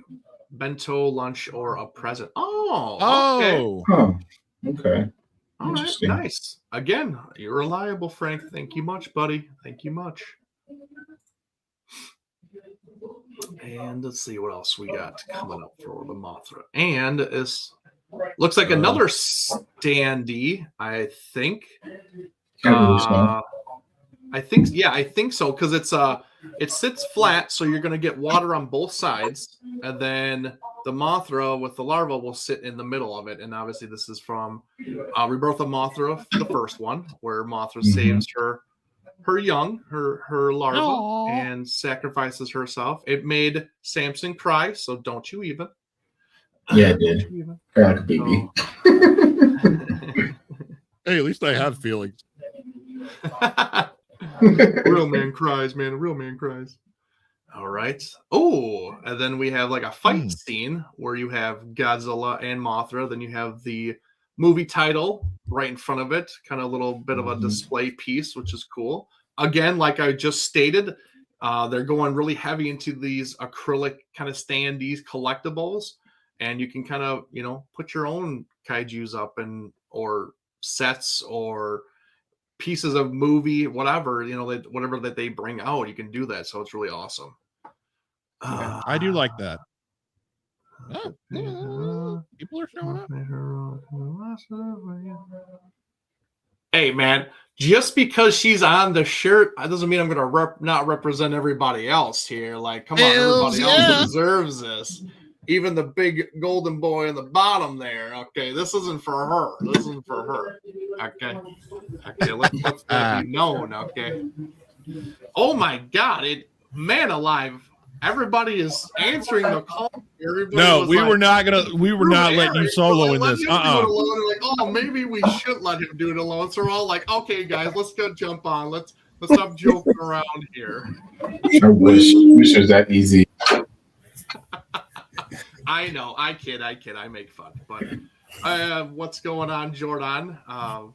bento, lunch, or a present. Oh, Okay. All right, nice. Again, you're reliable, Frank. Thank you much, buddy. Thank you much. And let's see what else we got coming up for the Mothra. And it looks like another standee, I think. I think so, because it sits flat, so you're going to get water on both sides, and then the Mothra with the larva will sit in the middle of it. And obviously, this is from Rebirth of Mothra, the first one, where Mothra saves her young, her larva, and sacrifices herself. It made Samson cry, so don't you even. Yeah, it did. Cry like a baby. Hey, at least I have feelings. Real man cries, man. A real man cries. All right. Oh, and then we have like a fight scene where you have Godzilla and Mothra. Then you have the movie title right in front of it. Kind of a little bit of a display piece, which is cool. Again, like I just stated, they're going really heavy into these acrylic kind of standees collectibles. And you can kind of, put your own kaijus up or sets or pieces of movie, whatever, whatever that they bring out, you can do that. So it's really awesome. I do like that. People are showing up. Hey, man, just because she's on the shirt, that doesn't mean I'm going to not represent everybody else here. Like, come on, everybody else deserves this. Even the big golden boy in the bottom there. Okay, this isn't for her. This isn't for her. Okay, let's that be known. Okay. Oh my God! Man alive! Everybody is answering the call. We were not letting you solo in this. Like, maybe we should let him do it alone. So we're all like, okay, guys, let's go jump on. Let's stop joking around here. I wish it was that easy. I know. I kid. I make fun. But what's going on, Jordan?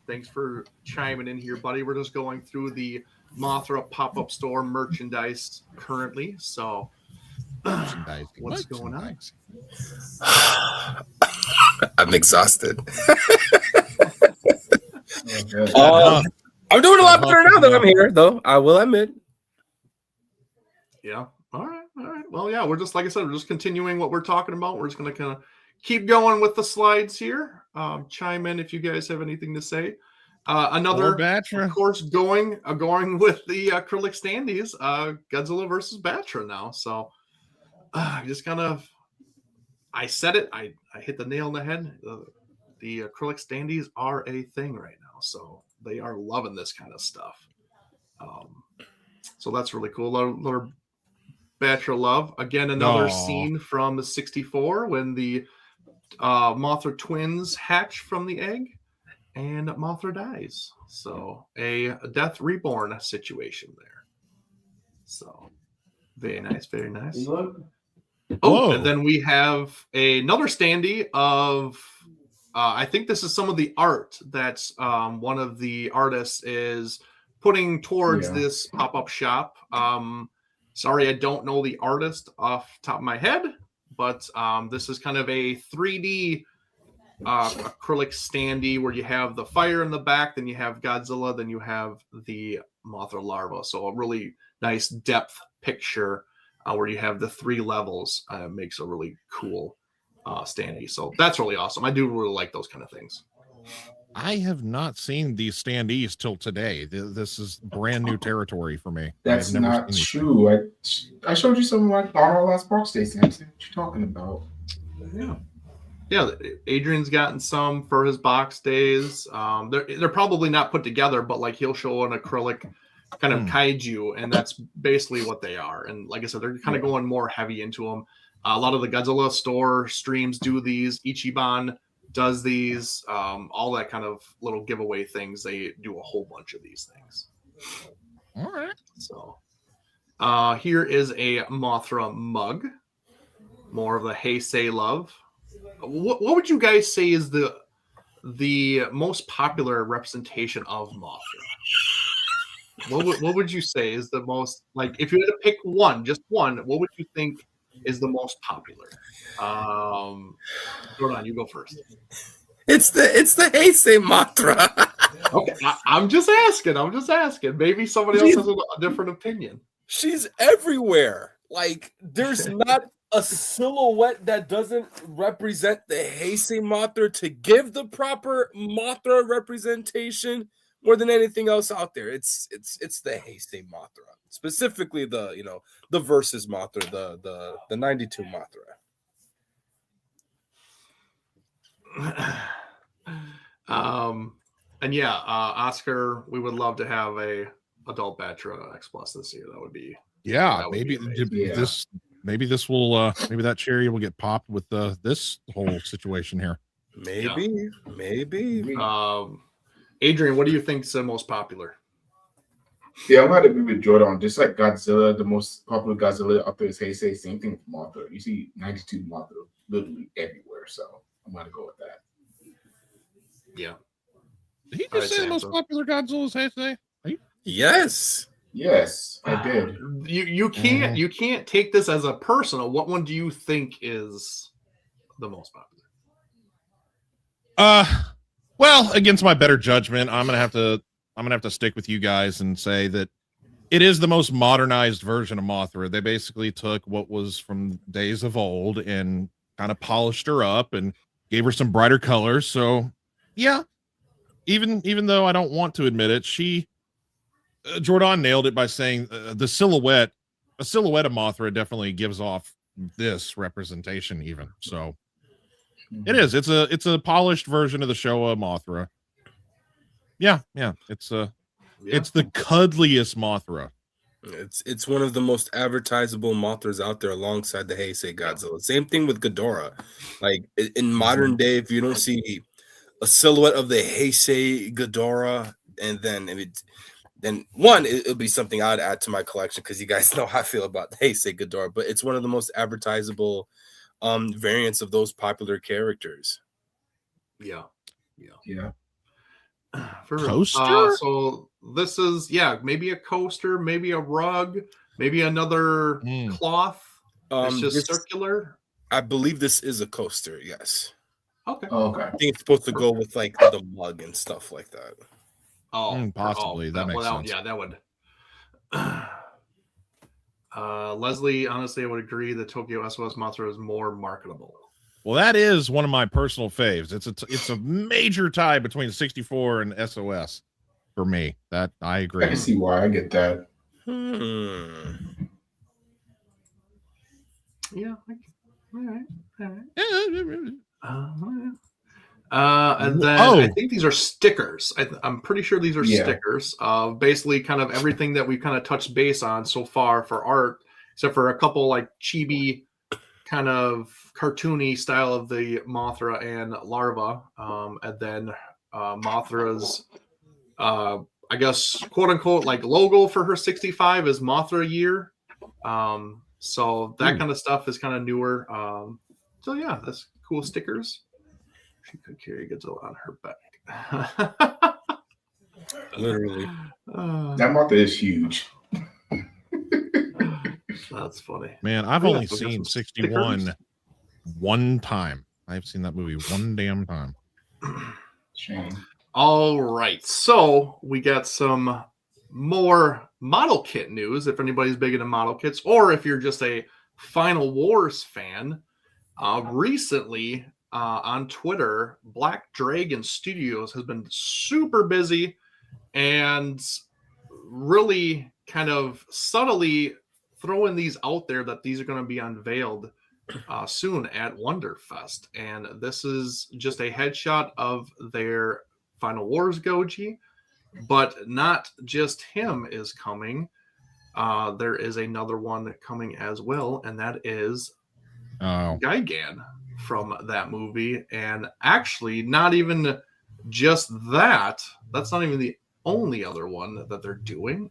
Thanks for chiming in here, buddy. We're just going through the Mothra pop-up store merchandise currently. So, what's going on? I'm exhausted. I'm doing a lot better now that I'm here, though. I will admit. Yeah. All right. Well, yeah, we're just, like I said, we're just continuing what we're talking about. We're just going to kind of keep going with the slides here. Chime in if you guys have anything to say. Another, of course, going with the acrylic standees, Godzilla versus Batra now. So just kind of, I said it. I hit the nail on the head. The acrylic standees are a thing right now. So they are loving this kind of stuff. So that's really cool. A little Batra love. Again, another scene from the 64 when the Mothra twins hatch from the egg and Mothra dies. So a death reborn situation there. So very nice, very nice. And then we have another standee of I think this is some of the art that one of the artists is putting towards this pop-up shop. Sorry, I don't know the artist off the top of my head, but this is kind of a 3D acrylic standee where you have the fire in the back, then you have Godzilla, then you have the Mothra larva. So a really nice depth picture where you have the three levels. Makes a really cool standee. So that's really awesome. I do really like those kind of things. I have not seen these standees till today. This is brand new territory for me. That's not true. I showed you some on our last box day, Sam. What you talking about? Yeah. Adrian's gotten some for his box days. They're probably not put together, but like he'll show an acrylic kind of kaiju, and that's basically what they are. And like I said, they're kind of going more heavy into them. A lot of the Godzilla Store streams do these. Ichiban does these. All that kind of little giveaway things. They do a whole bunch of these things. All right. So here is a Mothra mug. More of the Heisei love. What would you guys say is the most popular representation of Mothra? What would you say is the most, like, if you had to pick one, just one, what would you think is the most popular? Jordan, you go first. It's the Heisei Mothra. Okay, I'm just asking. Maybe somebody else has a different opinion. She's everywhere. Like, there's not a silhouette that doesn't represent the Heisei Mothra to give the proper Mothra representation more than anything else out there. It's the Heisei Mothra, specifically the versus Mothra, the 92 Mothra. And yeah, Oscar, we would love to have a adult Batra X Plus this year. That would be maybe amazing. maybe this will maybe that cherry will get popped with this whole situation here. Maybe. Adrian, what do you think is the most popular? Yeah, I'm going to agree with Jordan. Just like Godzilla, the most popular Godzilla out there is Heisei. Same thing with Mothra. You see 92 Mothra literally everywhere. So I'm going to go with that. Yeah. Did he just say the most popular Godzilla is Heisei? Yes, I did. You can't take this as a personal. What one do you think is the most popular? Well, against my better judgment, I'm gonna have to stick with you guys and say that it is the most modernized version of Mothra. They basically took what was from days of old and kind of polished her up and gave her some brighter colors. So, yeah, even though I don't want to admit it, Jordan nailed it by saying a silhouette of Mothra definitely gives off this representation even. So it is. It's a polished version of the Showa Mothra. Yeah. It's the cuddliest Mothra. It's one of the most advertisable Mothras out there alongside the Heisei Godzilla. Same thing with Ghidorah. Like in modern day, if you don't see a silhouette of the Heisei Ghidorah, and then it'll be something I'd add to my collection because you guys know how I feel about the Heisei Ghidorah, but it's one of the most advertisable variants of those popular characters. Yeah. For coaster? So this is maybe a coaster, maybe a rug, maybe another cloth. It's just circular. I believe this is a coaster. Yes. Okay. I think it's supposed to go with like the mug and stuff like that. Oh, possibly. That makes sense. Yeah, that would. Leslie, honestly, I would agree that Tokyo SOS Mothra is more marketable. Well, that is one of my personal faves. It's a major tie between 64 and SOS for me. That I agree. I can see why. I get that. Yeah. All right. And then I think these are stickers. I'm pretty sure these are stickers of basically kind of everything that we've kind of touched base on so far for art, except for a couple like chibi kind of cartoony style of the Mothra and larva. And then Mothra's, I guess, quote unquote, like logo for her 65 is Mothra year. So that kind of stuff is kind of newer. So yeah, that's cool stickers. She could carry Godzilla on her back. Literally. That Mothra is huge. That's funny. Man, I've only seen 61 stickers one time. I've seen that movie one damn time. Shame. All right. So we got some more model kit news. If anybody's big into model kits, or if you're just a Final Wars fan, recently on Twitter, Black Dragon Studios has been super busy and really kind of subtly throwing these out there that these are going to be unveiled soon at WonderFest. And this is just a headshot of their Final Wars Goji. But not just him is coming. There is another one coming as well, and that is Gigan from that movie. And actually, not even just that. That's not even the only other one that they're doing.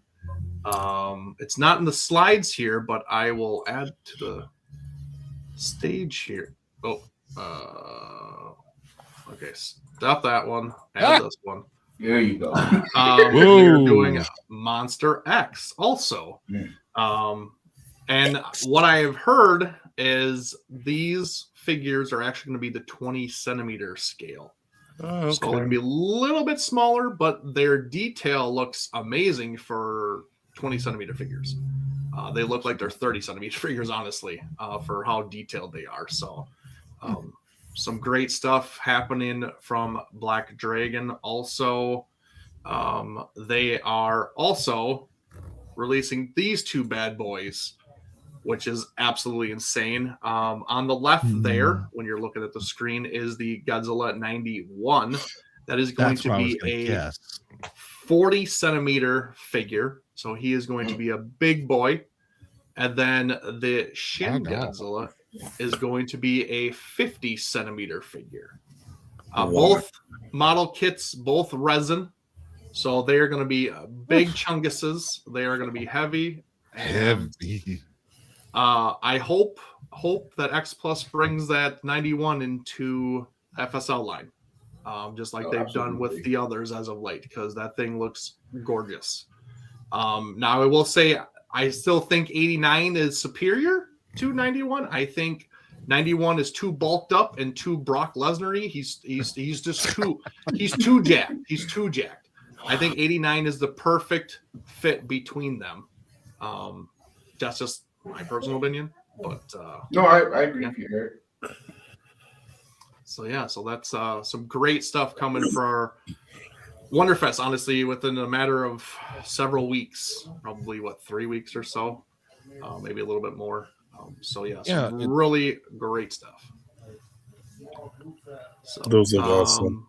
It's not in the slides here, but I will add to the stage here. Okay, stop that one. Add this one. There you go. We're doing Monster X also. And what I have heard is these figures are actually going to be the 20 centimeter scale. So they're going to be a little bit smaller, but their detail looks amazing for 20 centimeter figures. They look like they're 30 centimeter figures, honestly, for how detailed they are. So some great stuff happening from Black Dragon. Also, they are also releasing these two bad boys, which is absolutely insane. On the left there, when you're looking at the screen, is the Godzilla 91. That is going to be a 40 centimeter figure. So he is going to be a big boy. And then the Shin Godzilla is going to be a 50 centimeter figure. Both model kits, both resin. So they are going to be big chunguses. They are going to be heavy. I hope that X Plus brings that 91 into FSL line, just like they've done with the others as of late, because that thing looks gorgeous. Now I will say I still think 89 is superior to 91. I think 91 is too bulked up and too Brock Lesnar-y. He's just too jacked. He's too jacked. I think 89 is the perfect fit between them. That's just my personal opinion, but no, I agree with you, Eric. So that's some great stuff coming for WonderFest. Honestly, within a matter of several weeks, probably 3 weeks or so, maybe a little bit more. Some really great stuff. So, those are awesome.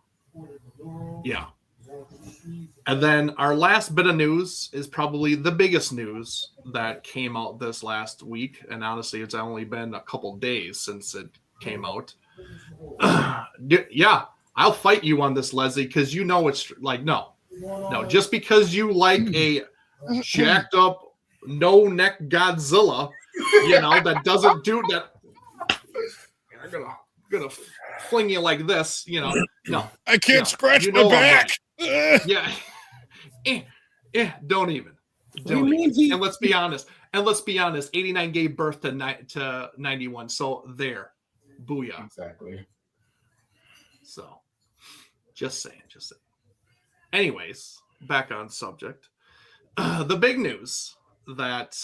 Yeah. And then our last bit of news is probably the biggest news that came out this last week. And honestly, it's only been a couple days since it came out. Yeah, I'll fight you on this, Leslie, because you know it's like, no, just because you like a jacked up, no neck Godzilla, that doesn't do that. I'm gonna fling you like this, No, I can't scratch my back. Yeah. Don't even. And let's be honest. 89 gave birth to 91. So there. Booyah. Exactly. So just saying. Anyways, back on subject. The big news that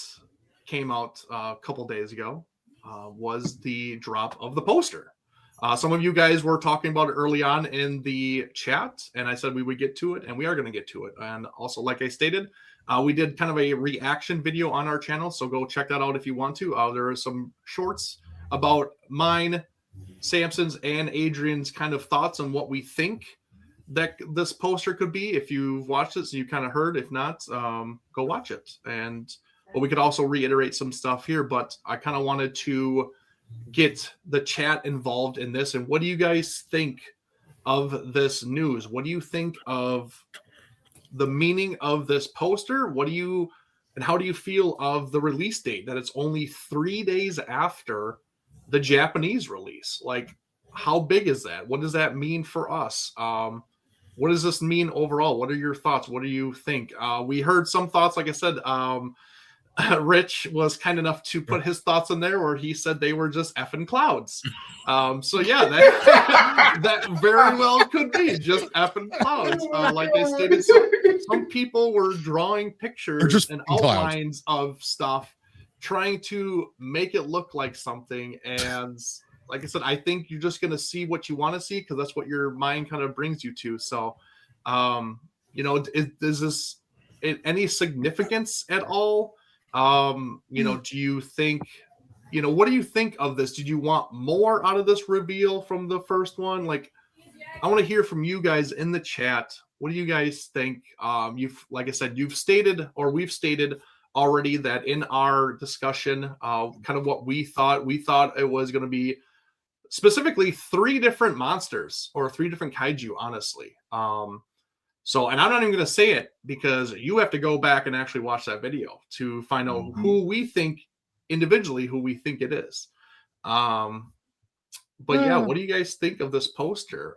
came out a couple days ago was the drop of the poster. Some of you guys were talking about it early on in the chat, and I said we would get to it, and we are going to get to it. And also, like I stated, we did kind of a reaction video on our channel, so go check that out if you want to. There are some shorts about mine, Samson's, and Adrian's kind of thoughts on what we think that this poster could be. If you've watched it, so you kind of heard. If not, go watch it. But we could also reiterate some stuff here, but I kind of wanted to get the chat involved in this. And what do you guys think of this news? What do you think of the meaning of this poster? And how do you feel of the release date, that it's only 3 days after the Japanese release? Like, how big is that? What does that mean for us? What does this mean overall? What are your thoughts? What do you think? We heard some thoughts, like I said, Rich was kind enough to put his thoughts in there where he said they were just effing clouds. That very well could be just effing clouds. Like I stated, some people were drawing pictures and outlines of stuff, trying to make it look like something. And like I said, I think you're just going to see what you want to see, because that's what your mind kind of brings you to. So, is this any significance at all? Do you think, what do you think of this? Did you want more out of this reveal from the first one? Like, I want to hear from you guys in the chat. What do you guys think? You've, like I said, you've stated, or we've stated already, that in our discussion, kind of what we thought. We thought it was going to be specifically 3 different monsters, or 3 different kaiju, honestly. So, and I'm not even going to say it, because you have to go back and actually watch that video to find out who we think individually, who we think it is. But yeah, what do you guys think of this poster?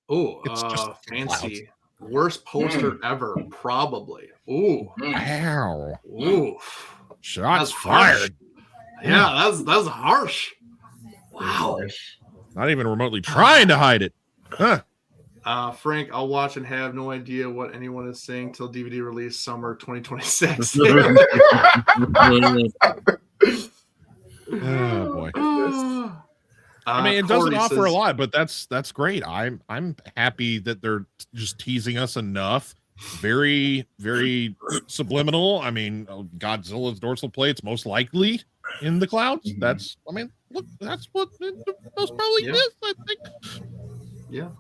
It's just fancy. Worst poster ever, probably. Ooh. Wow. Ooh. Shots Harsh. fired. Yeah, that's harsh. Wow. Not even remotely trying to hide it. Huh. Frank, I'll watch and have no idea what anyone is saying till DVD release summer 2026. Oh boy. I mean, it doesn't offer a lot, but that's great. I'm happy that they're just teasing us enough. Very, very subliminal. I mean, Godzilla's dorsal plate's most likely in the clouds. That's, I mean, look, that's what it most probably is, I think. Yeah.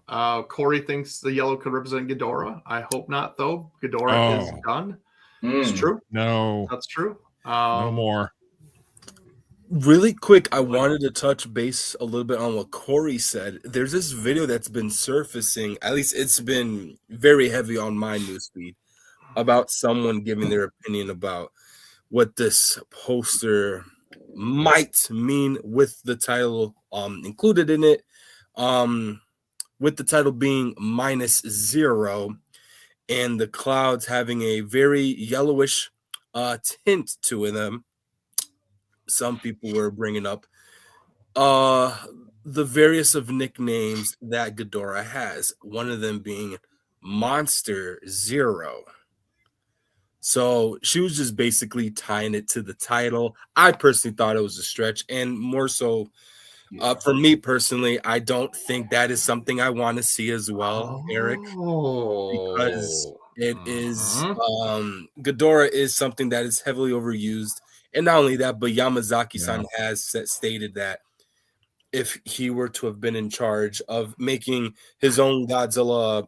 Corey thinks the yellow could represent Ghidorah. I hope not, though. Ghidorah is done. It's true. No. That's true. No more. Really quick, I wanted to touch base a little bit on what Corey said. There's this video that's been surfacing, at least it's been very heavy on my newsfeed, about someone giving their opinion about what this poster might mean, with the title included in it, with the title being -0, and the clouds having a very yellowish tint to them. Some people were bringing up the various of nicknames that Ghidorah has, one of them being Monster Zero. So she was just basically tying it to the title. I personally thought it was a stretch, and more so for me personally, I don't think that is something I want to see as well, Eric, because it is Ghidorah is something that is heavily overused. And not only that, but Yamazaki-san has stated that if he were to have been in charge of making his own Godzilla,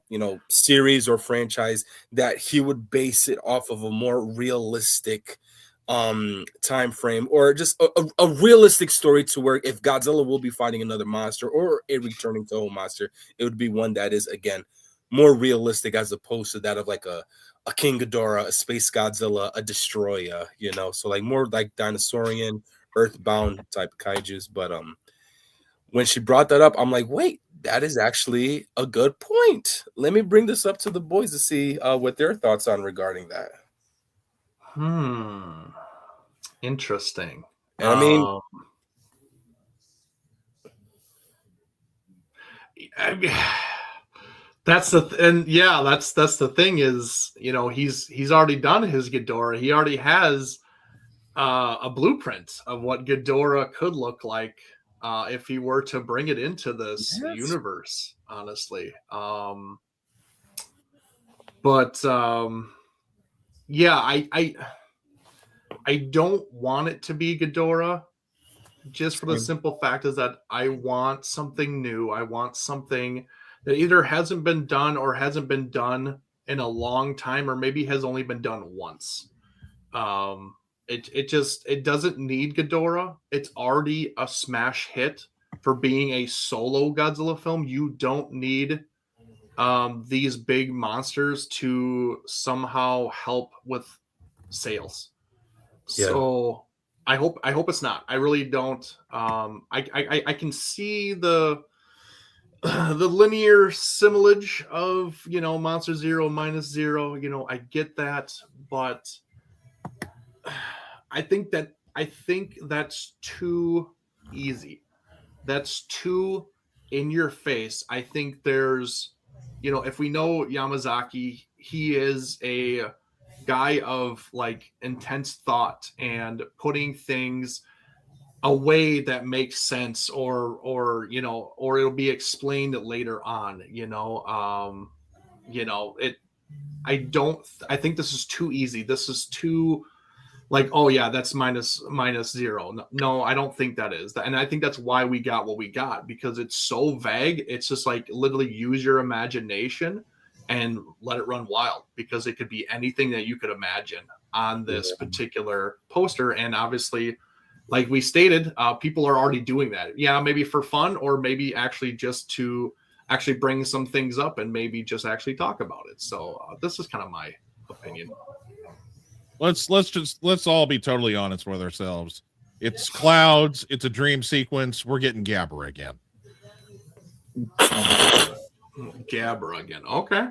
series or franchise, that he would base it off of a more realistic time frame, or just a realistic story, to where if Godzilla will be fighting another monster or a returning Toho monster, it would be one that is, again, more realistic, as opposed to that of like a King Ghidorah, a Space Godzilla, a Destroyer, so like more like dinosaurian, earthbound type kaijus. But when she brought that up, I'm like, wait, that is actually a good point. Let me bring this up to the boys to see what their thoughts on regarding that. Interesting. And I mean, that's the thing is, he's already done his Ghidorah. He already has a blueprint of what Ghidorah could look like if he were to bring it into this universe, honestly. I don't want it to be Ghidorah, just for the simple fact is that I want something new. I want something that either hasn't been done or hasn't been done in a long time, or maybe has only been done once. It doesn't need Ghidorah. It's already a smash hit for being a solo Godzilla film. You don't need these big monsters to somehow help with sales. Yeah. So I hope it's not. I really don't. I can see the linear similage of Monster Zero -0. I get that, but I think that's too easy. That's too in your face. I think there's, if we know Yamazaki, he is a guy of like intense thought and putting things away that makes sense, or it'll be explained later on. I think this is too easy. This is too like, oh yeah, that's minus zero. No, I don't think that is. And I think that's why we got what we got, because it's so vague. It's just like literally use your imagination and let it run wild, because it could be anything that you could imagine on this particular poster. And obviously, like we stated, people are already doing that. Yeah, maybe for fun, or maybe actually just to actually bring some things up and maybe just actually talk about it. So this is kind of my opinion. Let's all be totally honest with ourselves. It's clouds. It's a dream sequence. We're getting Gabra again. Gabra again. Okay.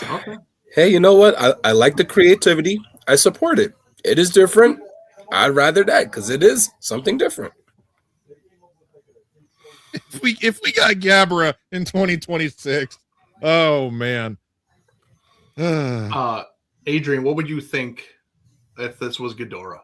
Okay. Hey, you know what? I like the creativity. I support it. It is different. I'd rather that, because it is something different. If we got Gabra in 2026, oh man. Adrian, what would you think if this was Ghidorah?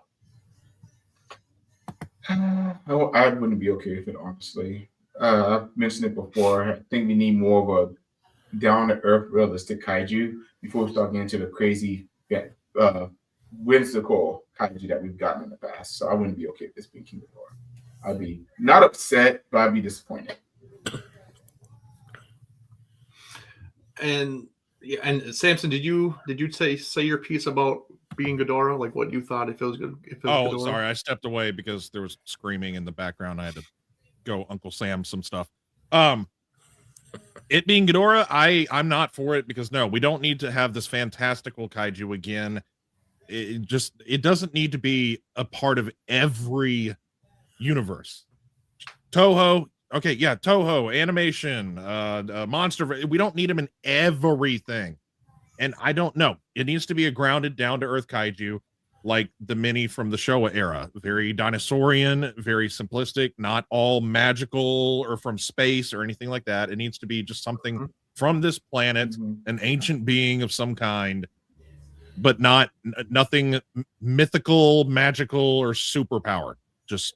I wouldn't be okay with it, honestly. I've mentioned it before. I think we need more of a down-to-earth, realistic kaiju before we start getting into the crazy, whimsical kaiju that we've gotten in the past. So I wouldn't be okay with this being King Ghidorah. I'd be not upset, but I'd be disappointed. And Samson, did you say your piece about being Ghidorah? Like what you thought if it was good? Ghidorah? Sorry, I stepped away because there was screaming in the background. I had to go Uncle Sam some stuff. It being Ghidorah, I'm not for it, because no, we don't need to have this fantastical kaiju again. It doesn't need to be a part of every universe. Toho, okay, yeah, Toho, animation, monster. We don't need them in everything. And I don't know. It needs to be a grounded, down-to-earth kaiju, like the mini from the Showa era. Very dinosaurian, very simplistic, not all magical or from space or anything like that. It needs to be just something from this planet, an ancient being of some kind, but nothing mythical, magical, or superpowered. Just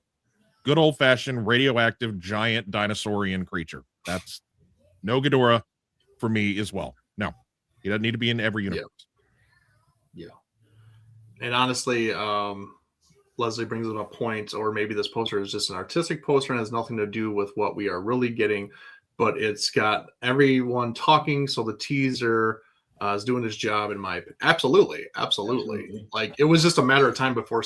good old-fashioned radioactive giant dinosaurian creature. That's no Ghidorah for me as well. No, he doesn't need to be in every universe. Yeah. And honestly, Leslie brings up a point, or maybe this poster is just an artistic poster and has nothing to do with what we are really getting, but it's got everyone talking, so the teaser is doing its job in my opinion. Absolutely. Like it was just a matter of time before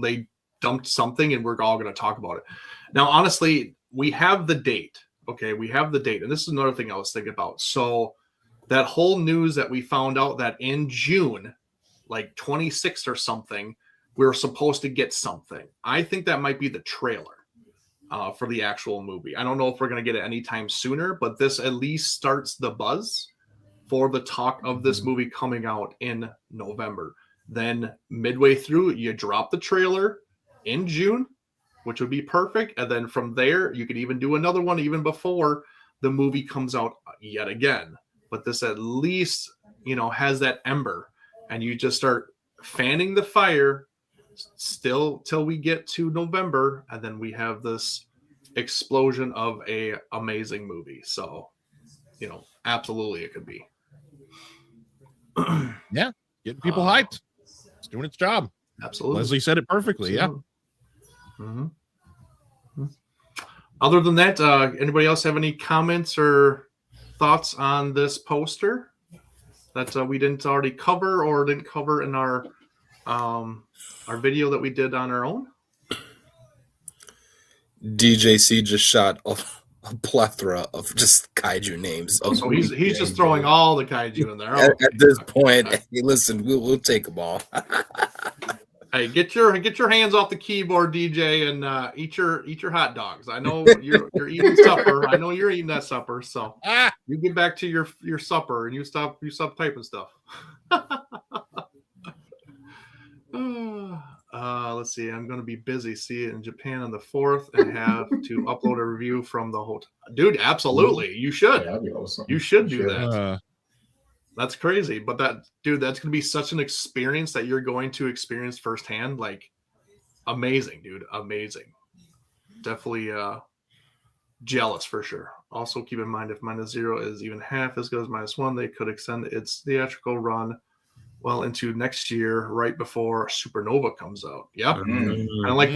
they dumped something and we're all going to talk about it. Now, honestly, we have the date. Okay, we have the date. And this is another thing I was thinking about. So that whole news that we found out that in June, like 26th or something, we were supposed to get something. I think that might be the trailer for the actual movie. I don't know if we're going to get it anytime sooner, but this at least starts the buzz for the talk of this movie coming out in November. Then midway through, you drop the trailer in June, which would be perfect. And then from there, you could even do another one even before the movie comes out yet again. But this at least, has that ember, and you just start fanning the fire still till we get to November. And then we have this explosion of a amazing movie. So, absolutely it could be. Yeah. Getting people hyped. It's doing its job. Absolutely. Leslie said it perfectly. Absolutely. Yeah. Mm-hmm. Other than that, anybody else have any comments or thoughts on this poster that we didn't already cover or didn't cover in our video that we did on our own? DJC just shot a plethora of just kaiju names. So he's just throwing all the kaiju in there. At this point, hey, listen, we'll take them all. Hey, get your hands off the keyboard, DJ, and eat your hot dogs. I know you're eating supper. I know you're eating that supper. So you get back to your supper and you stop typing stuff. Let's see. I'm going to be busy. See it in Japan on the 4th and have to upload a review from the hotel. Dude, absolutely. You should. Yeah, that'd be awesome. You should do that. That's crazy. But that's going to be such an experience that you're going to experience firsthand. Like, amazing, dude. Amazing. Definitely jealous for sure. Also, keep in mind if -0 is even half as good as -1, they could extend its theatrical run well into next year, right before Supernova comes out. Yep. Mm. And like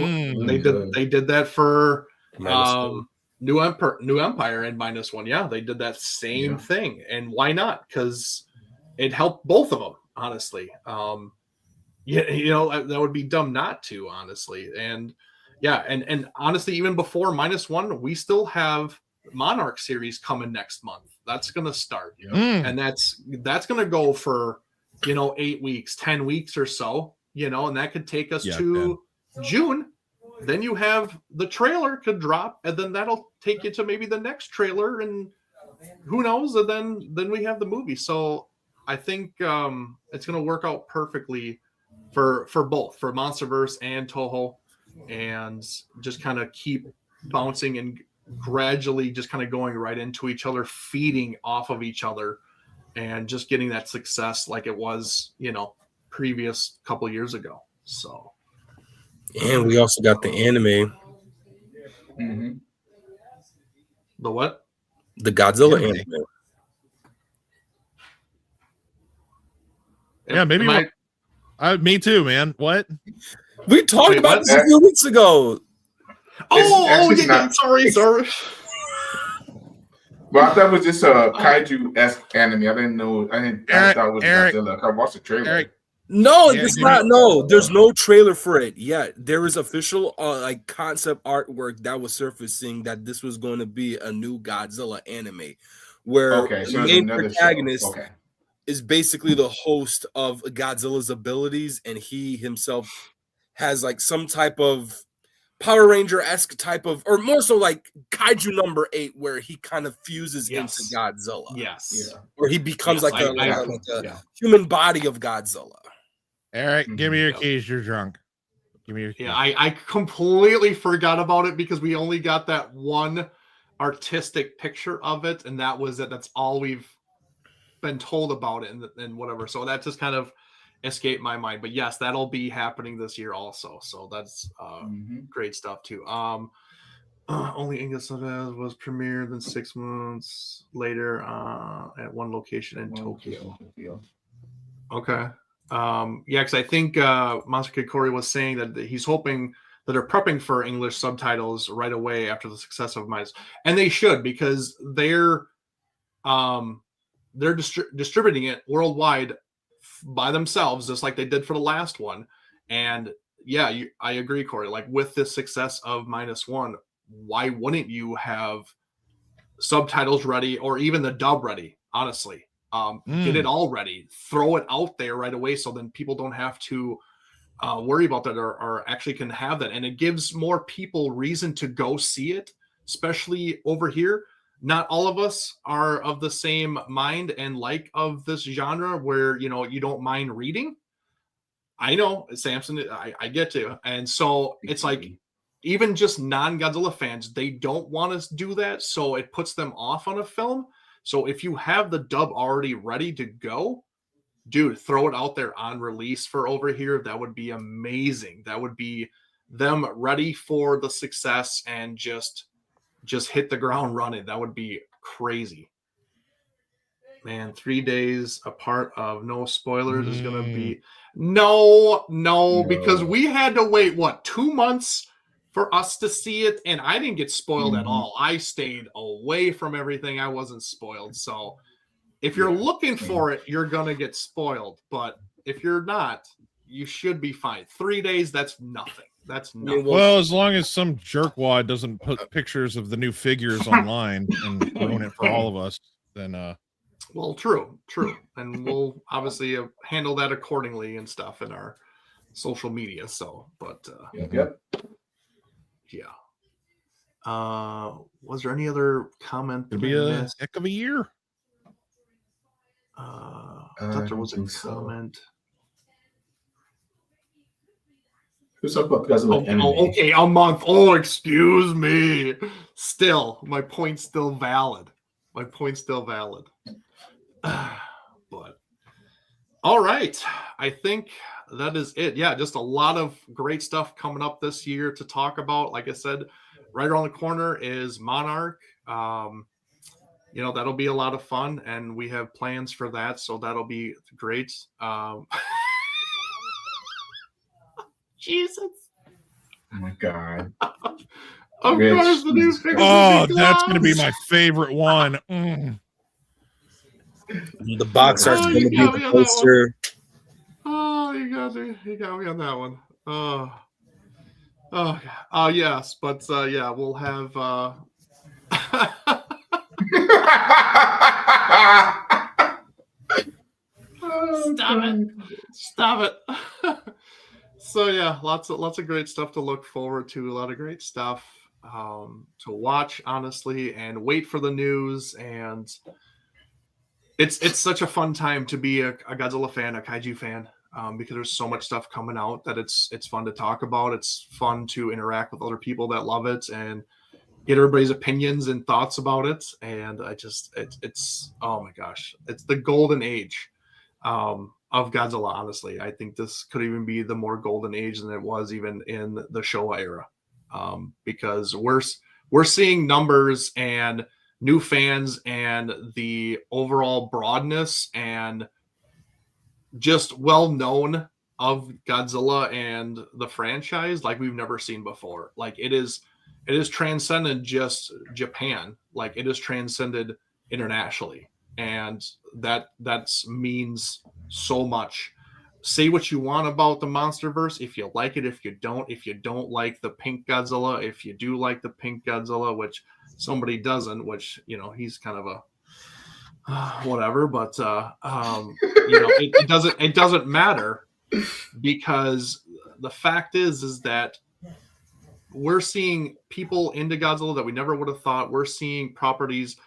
they did that for New Empire and -1. Yeah, they did that same thing. And why not? Because it helped both of them, honestly. That would be dumb not to, honestly. And yeah, and honestly, even before -1, we still have Monarch series coming next month. That's gonna start, and that's gonna go for 8 weeks, 10 weeks or so, and that could take us to June. Then you have the trailer could drop, and then that'll take you to maybe the next trailer, and who knows? And then we have the movie. So I think it's gonna work out perfectly for both, for Monsterverse and Toho, and just kind of keep bouncing and gradually just kind of going right into each other, feeding off of each other, and just getting that success like it was, previous couple years ago. So, and we also got the anime. Mm-hmm. The what? The Godzilla anime. Yeah, maybe. Me too, man. What? We talked about this a few weeks ago. Sorry. Well, I thought it was just a kaiju-esque anime. I didn't thought it was Godzilla. I watched the trailer. Eric. No, it's not. No, there's no trailer for it yet. There was official concept artwork that was surfacing that this was going to be a new Godzilla anime, where the main protagonist is basically the host of Godzilla's abilities, and he himself has like some type of Power Ranger-esque type of, or more so like Kaiju number 8, where he kind of fuses into Godzilla. Yes. Where he becomes like a human body of Godzilla. Eric, give me your keys. You're drunk. Give me your keys. Yeah, I completely forgot about it because we only got that one artistic picture of it, and that was it. That's all we've been told about it and whatever. So that just kind of escaped my mind. But yes, that'll be happening this year also. So that's great stuff too. Only English was premiered then 6 months later at one location in Tokyo. Okay. Because I think Masaki Kori was saying that he's hoping that they're prepping for English subtitles right away after the success of Mice, and they should, because they're distributing it worldwide by themselves, just like they did for the last one. And I agree, Corey. Like with the success of -1, why wouldn't you have subtitles ready or even the dub ready? Honestly. Get it all ready, throw it out there right away, so then people don't have to worry about that, or actually can have that, and it gives more people reason to go see it, especially over here. Not all of us are of the same mind and like of this genre where you don't mind reading. I know, Samson, I get to, and so it's like even just non-Godzilla fans, they don't want to do that, so it puts them off on a film. So if you have the dub already ready to go, dude, throw it out there on release for over here. That would be amazing. That would be them ready for the success and just hit the ground running. That would be crazy. Man, 3 days apart of no spoilers is going to be no, because we had to wait 2 months for us to see it, and I didn't get spoiled at all. I stayed away from everything. I wasn't spoiled. So if you're looking for it, you're going to get spoiled. But if you're not, you should be fine. 3 days, that's nothing. That's nothing. Well, as long as some jerkwad doesn't put pictures of the new figures online and ruin it for all of us, then... Well, true. And we'll obviously handle that accordingly and stuff in our social media. So, but... Yeah. Was there any other comment? It'd be a heck of a year. I thought there was a comment. Who's talking about Godzilla? Okay, a month. Oh, excuse me. Still, my point's still valid. But all right. I think that is it. Yeah, just a lot of great stuff coming up this year to talk about. Like I said, right around the corner is Monarch. you know, that'll be a lot of fun, and we have plans for that, so that'll be great. Jesus. Oh my god. Of Rich, course, the new Jesus figures. Oh, will be that's going to be gloves. my favorite one. The box art's Oh, going you to be got the me on that one. poster. Oh, you got me on that one. Oh, yes, but yeah, we'll have. Stop it. So yeah, lots of great stuff to look forward to. A lot of great stuff to watch, honestly, and wait for the news. And it's such a fun time to be a Godzilla fan, a kaiju fan, because there's so much stuff coming out that it's fun to talk about. It's fun to interact with other people that love it and get everybody's opinions and thoughts about it. And it's oh my gosh, it's the golden age of Godzilla. Honestly, I think this could even be the more golden age than it was even in the Showa era, because we're seeing numbers and new fans and the overall broadness and just well known of Godzilla and the franchise like we've never seen before. Like it is transcended just Japan. Like it is transcended internationally, and that means so much. Say what you want about the MonsterVerse. If you like it, if you don't like the pink Godzilla, if you do like the pink Godzilla, which somebody doesn't, which, you know, he's kind of a whatever, but you know, it doesn't matter, because the fact is that we're seeing people into Godzilla that we never would have thought. We're seeing properties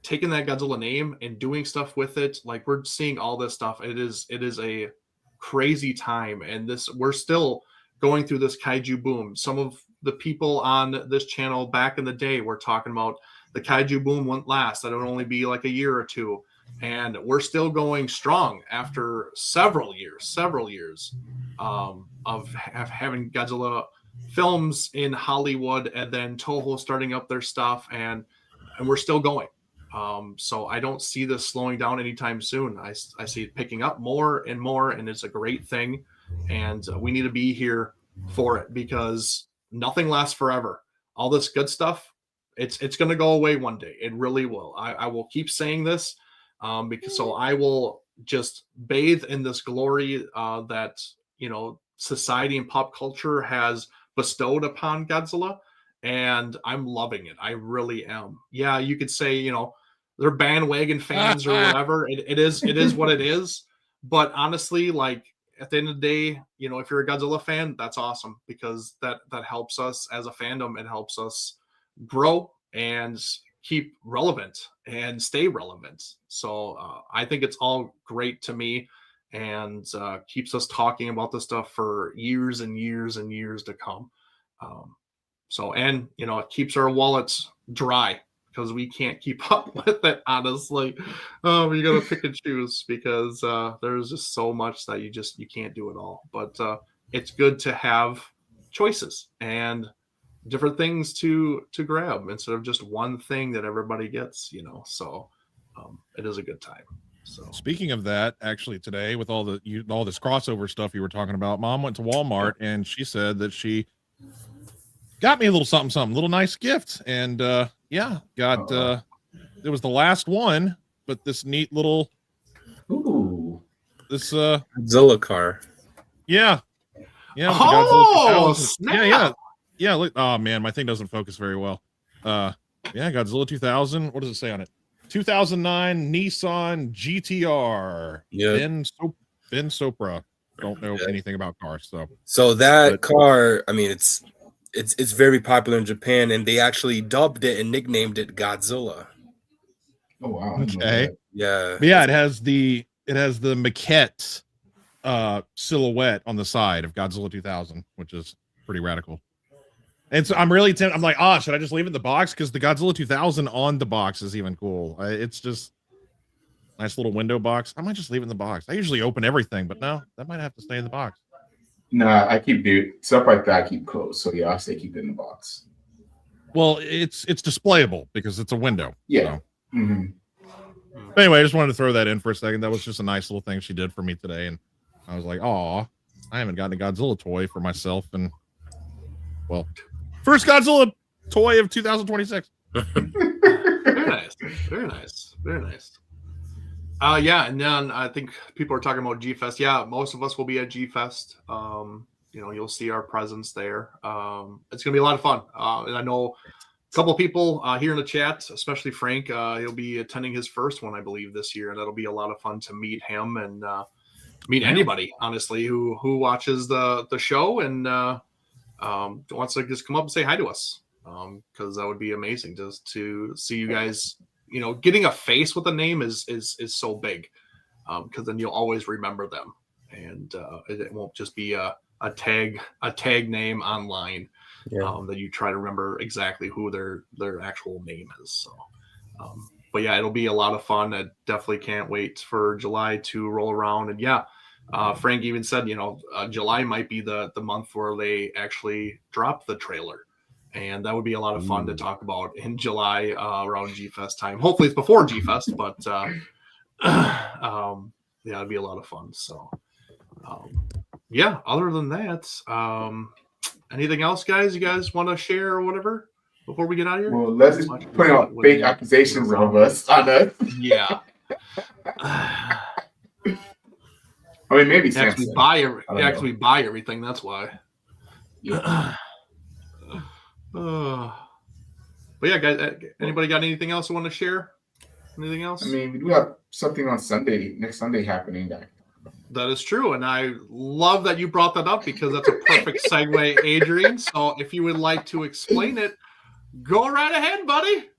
taking that Godzilla name and doing stuff with it. Like we're seeing all this stuff. It is a crazy time, and we're still going through this kaiju boom. Some of the people on this channel back in the day were talking about the kaiju boom wouldn't last, that it would only be like a year or two, and we're still going strong after several years of having Godzilla films in Hollywood, and then Toho starting up their stuff, and we're still going. So I don't see this slowing down anytime soon. I see it picking up more and more, and it's a great thing. And we need to be here for it, because nothing lasts forever. All this good stuff, it's going to go away one day. It really will. I will keep saying this, because so I will just bathe in this glory that, you know, society and pop culture has bestowed upon Godzilla, and I'm loving it. I really am. Yeah, you could say, you know, they're bandwagon fans or whatever. It is what it is. But honestly, like at the end of the day, you know, if you're a Godzilla fan, that's awesome, because that helps us as a fandom. It helps us grow and keep relevant and stay relevant. So I think it's all great to me, and keeps us talking about this stuff for years and years and years to come. So, and you know, it keeps our wallets dry, because we can't keep up with it, honestly. You gotta pick and choose, because there's just so much that you can't do it all. But it's good to have choices and different things to grab, instead of just one thing that everybody gets, you know. So it is a good time. So speaking of that, actually today, with all this crossover stuff you were talking about, Mom went to Walmart and she said that she got me a little something, little nice gift. And yeah, got it was the last one, but this neat little this Godzilla car. Yeah. Oh, yeah. Look, oh man, my thing doesn't focus very well. Yeah, Godzilla 2000. What does it say on it? 2009 Nissan GTR. Yeah. Ben Sopra. Don't know anything about cars, so that car, I mean, it's very popular in Japan, and they actually dubbed it and nicknamed it Godzilla. Oh wow. Okay. Yeah. But yeah, it has the maquette silhouette on the side of Godzilla 2000, which is pretty radical. And so I'm really tempted. I'm like, should I just leave it in the box? Because the Godzilla 2000 on the box is even cool. It's just nice little window box. I might just leave it in the box. I usually open everything, but no, that might have to stay in the box. Nah, I keep stuff like that. I keep closed. So yeah, I say keep it in the box. Well, it's displayable because it's a window. Yeah. So. But anyway, I just wanted to throw that in for a second. That was just a nice little thing she did for me today, and I was like, "Oh, I haven't gotten a Godzilla toy for myself." And well, first Godzilla toy of 2026. Very nice, very nice, very nice. Yeah, and then I think people are talking about G Fest. Yeah, most of us will be at G Fest. You'll see our presence there. It's gonna be a lot of fun. And I know a couple of people here in the chat, especially Frank. He'll be attending his first one, I believe, this year, and that'll be a lot of fun to meet him and meet anybody, honestly, who watches the show and wants to just come up and say hi to us, because that would be amazing just to see you guys. Getting a face with a name is so big, because then you'll always remember them, and it won't just be a tag name online. That you try to remember exactly who their actual name is. So, but yeah, it'll be a lot of fun. I definitely can't wait for July to roll around. And yeah, Frank even said, July might be the month where they actually drop the trailer. And that would be a lot of fun to talk about in July around G-Fest time. Hopefully it's before G-Fest, but yeah, it'd be a lot of fun. So, yeah, other than that, anything else, guys? You guys want to share or whatever before we get out of here? Well, let's just put out fake accusations of us on us. Yeah. I mean, maybe we buy everything. That's why. Yeah. But yeah, guys, anybody got anything else you want to share? Anything else? I mean, we do have something on next Sunday happening. That is true, and I love that you brought that up because that's a perfect segue, Adrian. So if you would like to explain it, go right ahead, buddy.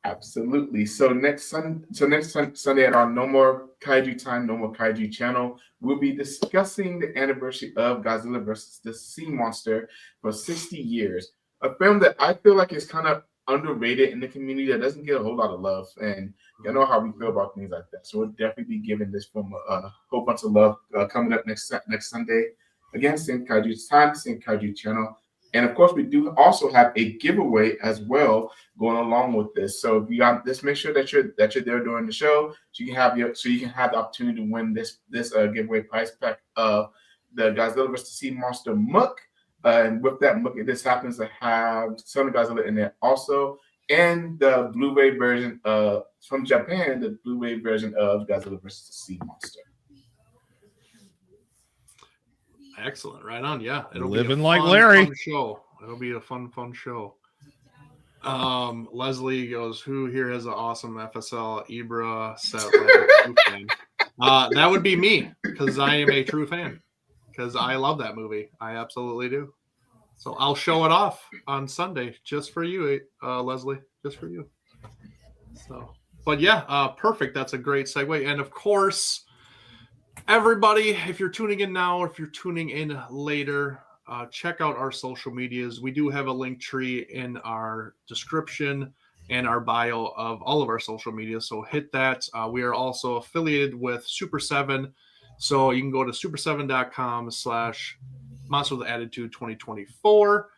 Absolutely. So next Sunday at our No More Kaiju Time, No More Kaiju channel, we'll be discussing the anniversary of Godzilla vs. the Sea Monster for 60 years. A film that I feel like is kind of underrated in the community, that doesn't get a whole lot of love. And you know how we feel about things like that. So we'll definitely be giving this film a whole bunch of love coming up next Sunday. Again, same Kaiju Time, same Kaiju channel. And of course, we do also have a giveaway as well going along with this. So if you got this, make sure that you're there during the show, so you can have the opportunity to win this giveaway prize pack of the Godzilla vs. Sea Monster Muck. And with that Muck, this happens to have Son of Godzilla in there also, and the Blu-ray version from Japan, the Blu-ray version of Godzilla vs. the Sea Monster. Excellent, right on. Yeah, it'll living be like Larry. Fun show. It'll be a fun show. Leslie goes, "Who here has an awesome FSL Ibra set?" That would be me, because I am a true fan. Because I love that movie. I absolutely do. So I'll show it off on Sunday just for you, Leslie. Just for you. So, but yeah, perfect. That's a great segue. And of course, everybody, if you're tuning in now, or if you're tuning in later, check out our social medias. We do have a link tree in our description and our bio of all of our social media. So hit that. We are also affiliated with Super 7. So you can go to super7.com/Monster with Attitude 2024,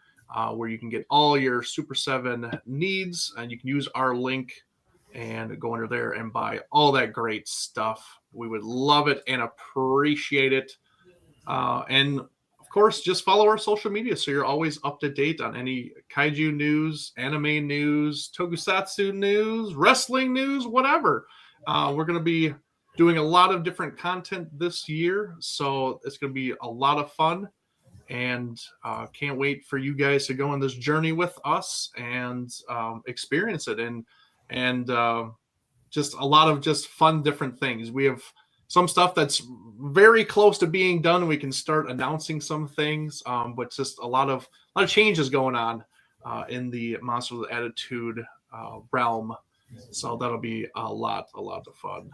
where you can get all your Super 7 needs, and you can use our link and go under there and buy all that great stuff. We would love it and appreciate it. And of course, just follow our social media so you're always up to date on any kaiju news, anime news, tokusatsu news, wrestling news, whatever. We're going to be doing a lot of different content this year, so it's going to be a lot of fun, and can't wait for you guys to go on this journey with us and experience it, and just a lot of just fun different things. We have some stuff that's very close to being done, and we can start announcing some things, but just a lot of changes going on in the Monster with Attitude realm. So that'll be a lot of fun.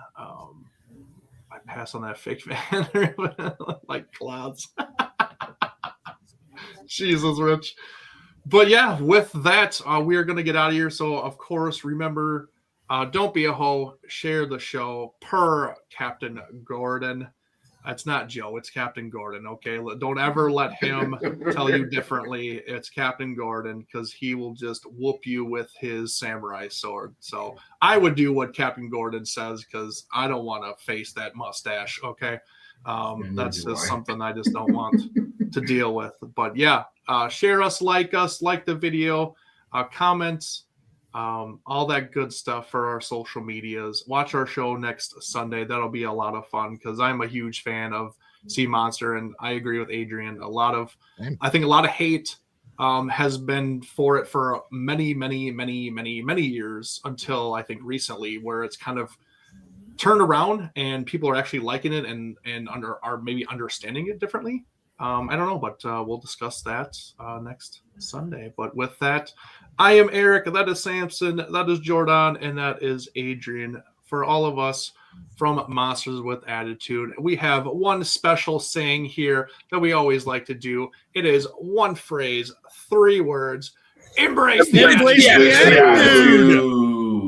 I pass on that fake banner like clouds. Jesus, Rich. But yeah, with that, we are going to get out of here. So, of course, remember, don't be a hoe. Share the show per Captain Gordon. It's not Joe. It's Captain Gordon. Okay, don't ever let him tell you differently. It's Captain Gordon because he will just whoop you with his samurai sword. So I would do what Captain Gordon says because I don't want to face that mustache. Okay, that's just something I just don't want to deal with. But yeah, share us, like the video, comments. All that good stuff for our social medias. Watch our show next Sunday. That'll be a lot of fun because I'm a huge fan of Sea Monster, and I agree with Adrian. I think a lot of hate has been for it for many years until I think recently, where it's kind of turned around and people are actually liking it and are maybe understanding it differently. I don't know, but we'll discuss that next Sunday. But with that, I am Eric, that is Samson, that is Jordan, and that is Adrian. For all of us from Monsters with Attitude, we have one special saying here that we always like to do. It is one phrase, 3 words. Embrace the attitude.